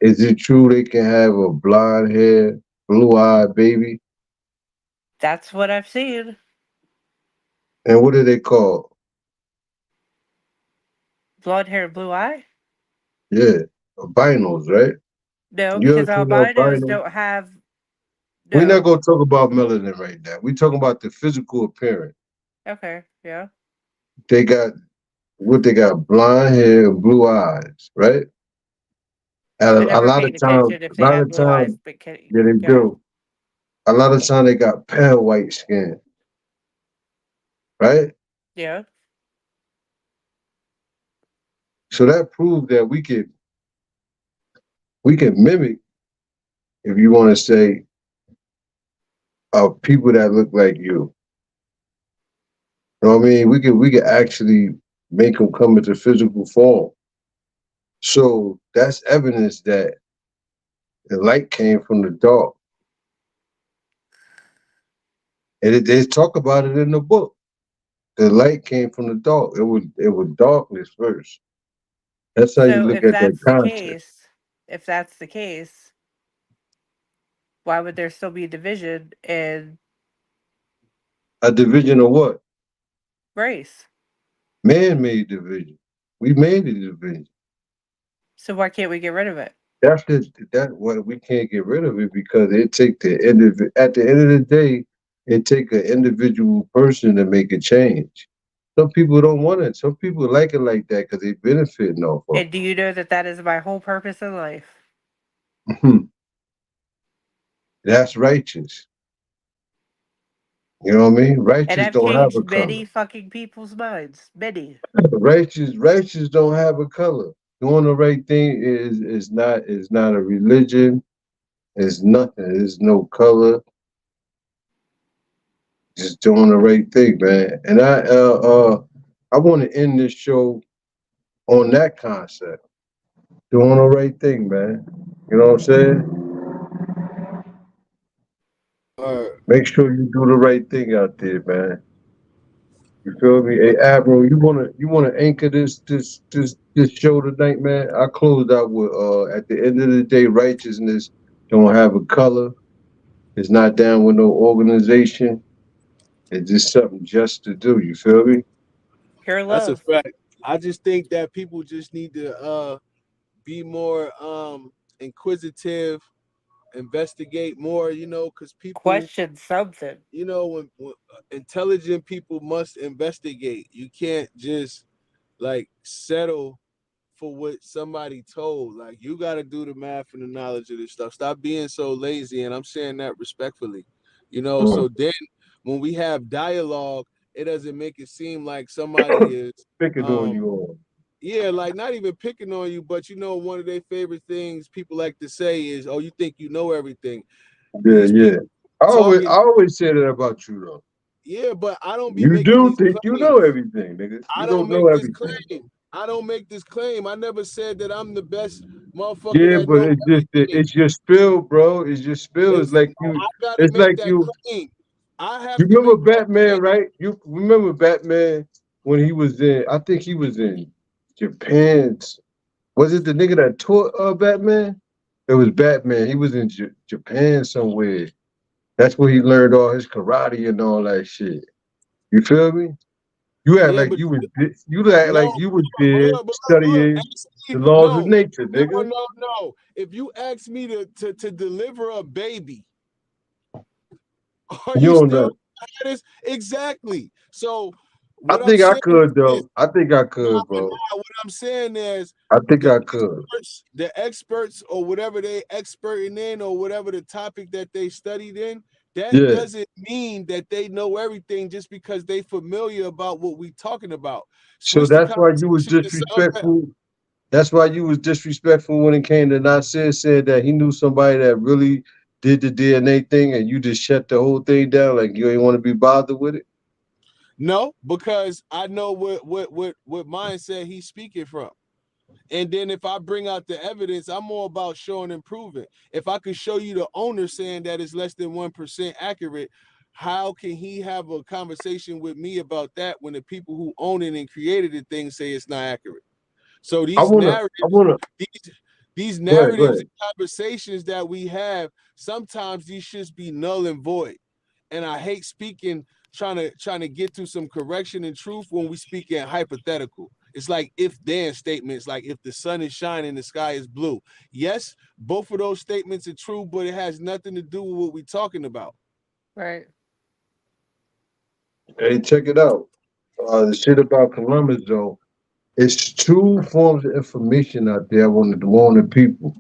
Is it true they can have a blonde hair, blue eyed baby? That's what I've seen. And what are they called? Blonde hair, blue eye? Yeah, albinos, right? No, You ever because seen an albinos albino? don't have We're not no. gonna talk about melanin right now. We're talking about the physical appearance. Okay, yeah. They got what they got: blonde hair, and blue eyes, right? And I a never lot of paid time, attention if a they lot had of blue eyes, time, but can, yeah, they yeah. do. A lot of time they got pale white skin, right? Yeah. So that proves that we can mimic, if you want to say, people that look like you. You know what I mean? We could actually make them come into physical form. So that's evidence that the light came from the dark, and they talk about it in the book. The light came from the dark. It was darkness first. That's how you So look if at that that's the concept. case, if that's the case, why would there still be division in A division of what? race? Man made division. We made a division. So why can't we get rid of it? That's that what we can't get rid of it because it take the at the end of the day, it take an individual person to make a change. Some people don't want it. Some people like it like that because they benefiting off of And do you know that that is my whole purpose in life? it. That's righteous. You know what I mean? And Righteous I've don't have changed a color. many fucking people's minds. Many. Righteous don't have a color. Doing the right thing is not a religion. It's nothing. There's no color. Just doing the right thing, man. And I want to end this show on that concept. Doing the right thing, man. You know what I'm saying? Uh, Make sure you do the right thing out there, man. You feel me? Hey, Admiral, you wanna anchor this show tonight, man? I closed out with at the end of the day, righteousness don't have a color. It's not down with no organization. It's just something just to do. You feel me? Pure that's a love. fact. I just think that people just need to be more inquisitive, investigate more, because people, Question something. when intelligent people must investigate. You can't just like settle for what somebody told. Like you got to do the math and the knowledge of this stuff. Stop being so lazy, and I'm saying that respectfully. Mm. So then when we have dialogue, it doesn't make it seem like somebody is Picking on um you all. yeah, like not even picking on you, but one of their favorite things people like to say is, "Oh, you think you know everything." Yeah, These yeah. people I always, talking, I always say that about you though. yeah, but I don't be You making do these think you know claims. everything, nigga. You I don't don't know make this everything. claim. I don't make this claim. I never said that I'm the best motherfucker Yeah, that but know it's just everything. it's your spill, bro. It's your spill. It's If like you. I gotta It's make like that you. claim, I You have to remember make that Batman, claim. right? You remember Batman when he was in? I think he was in Japan's. Was it the nigga that taught Batman? It was Batman. He was in Japan somewhere. That's where he learned all his karate and all that shit. You feel me? You act Yeah, like but you act no, like you was hold there up, look, studying ask the me, laws of no, nature, no, nigga. no, no. If you ask me to deliver a baby, are You you don't still know. this? Exactly. So I what I'm think I saying could is, though. I think I nah, could, nah, bro. what I'm saying is I think the I could. experts or whatever they experting in or whatever the topic that they studied in, that Yeah. doesn't mean that they know everything just because they familiar about what we talking about. So Switch the that's why you was conversation to something. disrespectful. That's why you was disrespectful when it came to Nasir said that he knew somebody that really did the DNA thing, and you just shut the whole thing down like you ain't want to be bothered with it. No, because I know what mindset he's speaking from. And then if I bring out the evidence, I'm more about showing and proving. If I could show you the owner saying that it's less than 1% accurate, how can he have a conversation with me about that when the people who own it and created the thing say it's not accurate? So I these wanna, I narratives, wanna. these these Go ahead, go narratives ahead. and conversations that we have, sometimes these should be null and void. and I hate speaking trying to get to some correction and truth when we speak in hypothetical. It's like if then statements, like if the sun is shining, the sky is blue. Yes, both of those statements are true, but it has nothing to do with what we're talking about. Right. Hey, check it out. The shit about Columbus though, it's two forms of information out there I wanted to warn the people.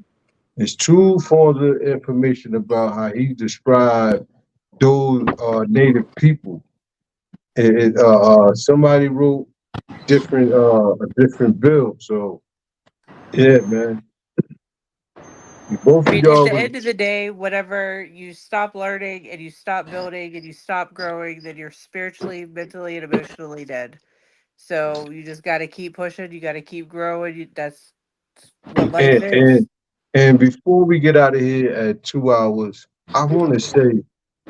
It's two forms of information about how he described those native people. Somebody wrote a different bill. So yeah, man, both I of mean, at y'all the was end of the day, whatever you stop learning and you stop building and you stop growing, then you're spiritually, mentally, and emotionally dead. So you just got to keep pushing. You got to keep growing. That's what life and is. and and before we get out of here at 2 hours, I want to say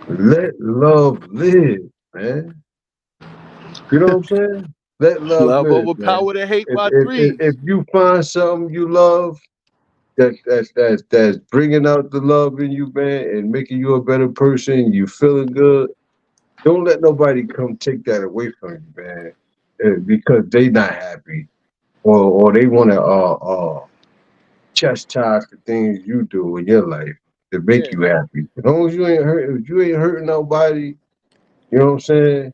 let love live, man. You know what I'm saying? Let love Love live, man. overpower the hate If by if if, threes. if you find something you love that's bringing out the love in you, man, and making you a better person, you feeling good. Don't let nobody come take that away from you, man, because they not happy or they want to chastise the things you do in your life to make Yeah, you happy. As long as you ain't hurt, if you ain't hurting nobody, you know what I'm saying?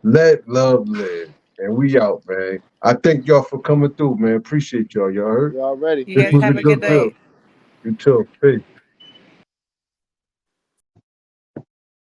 Let love live. And we out, man. I thank y'all for coming through, man. Appreciate y'all. Y'all heard? you already. You This guys Peace, was a have a peace, good good love. bill. night. You too. Peace.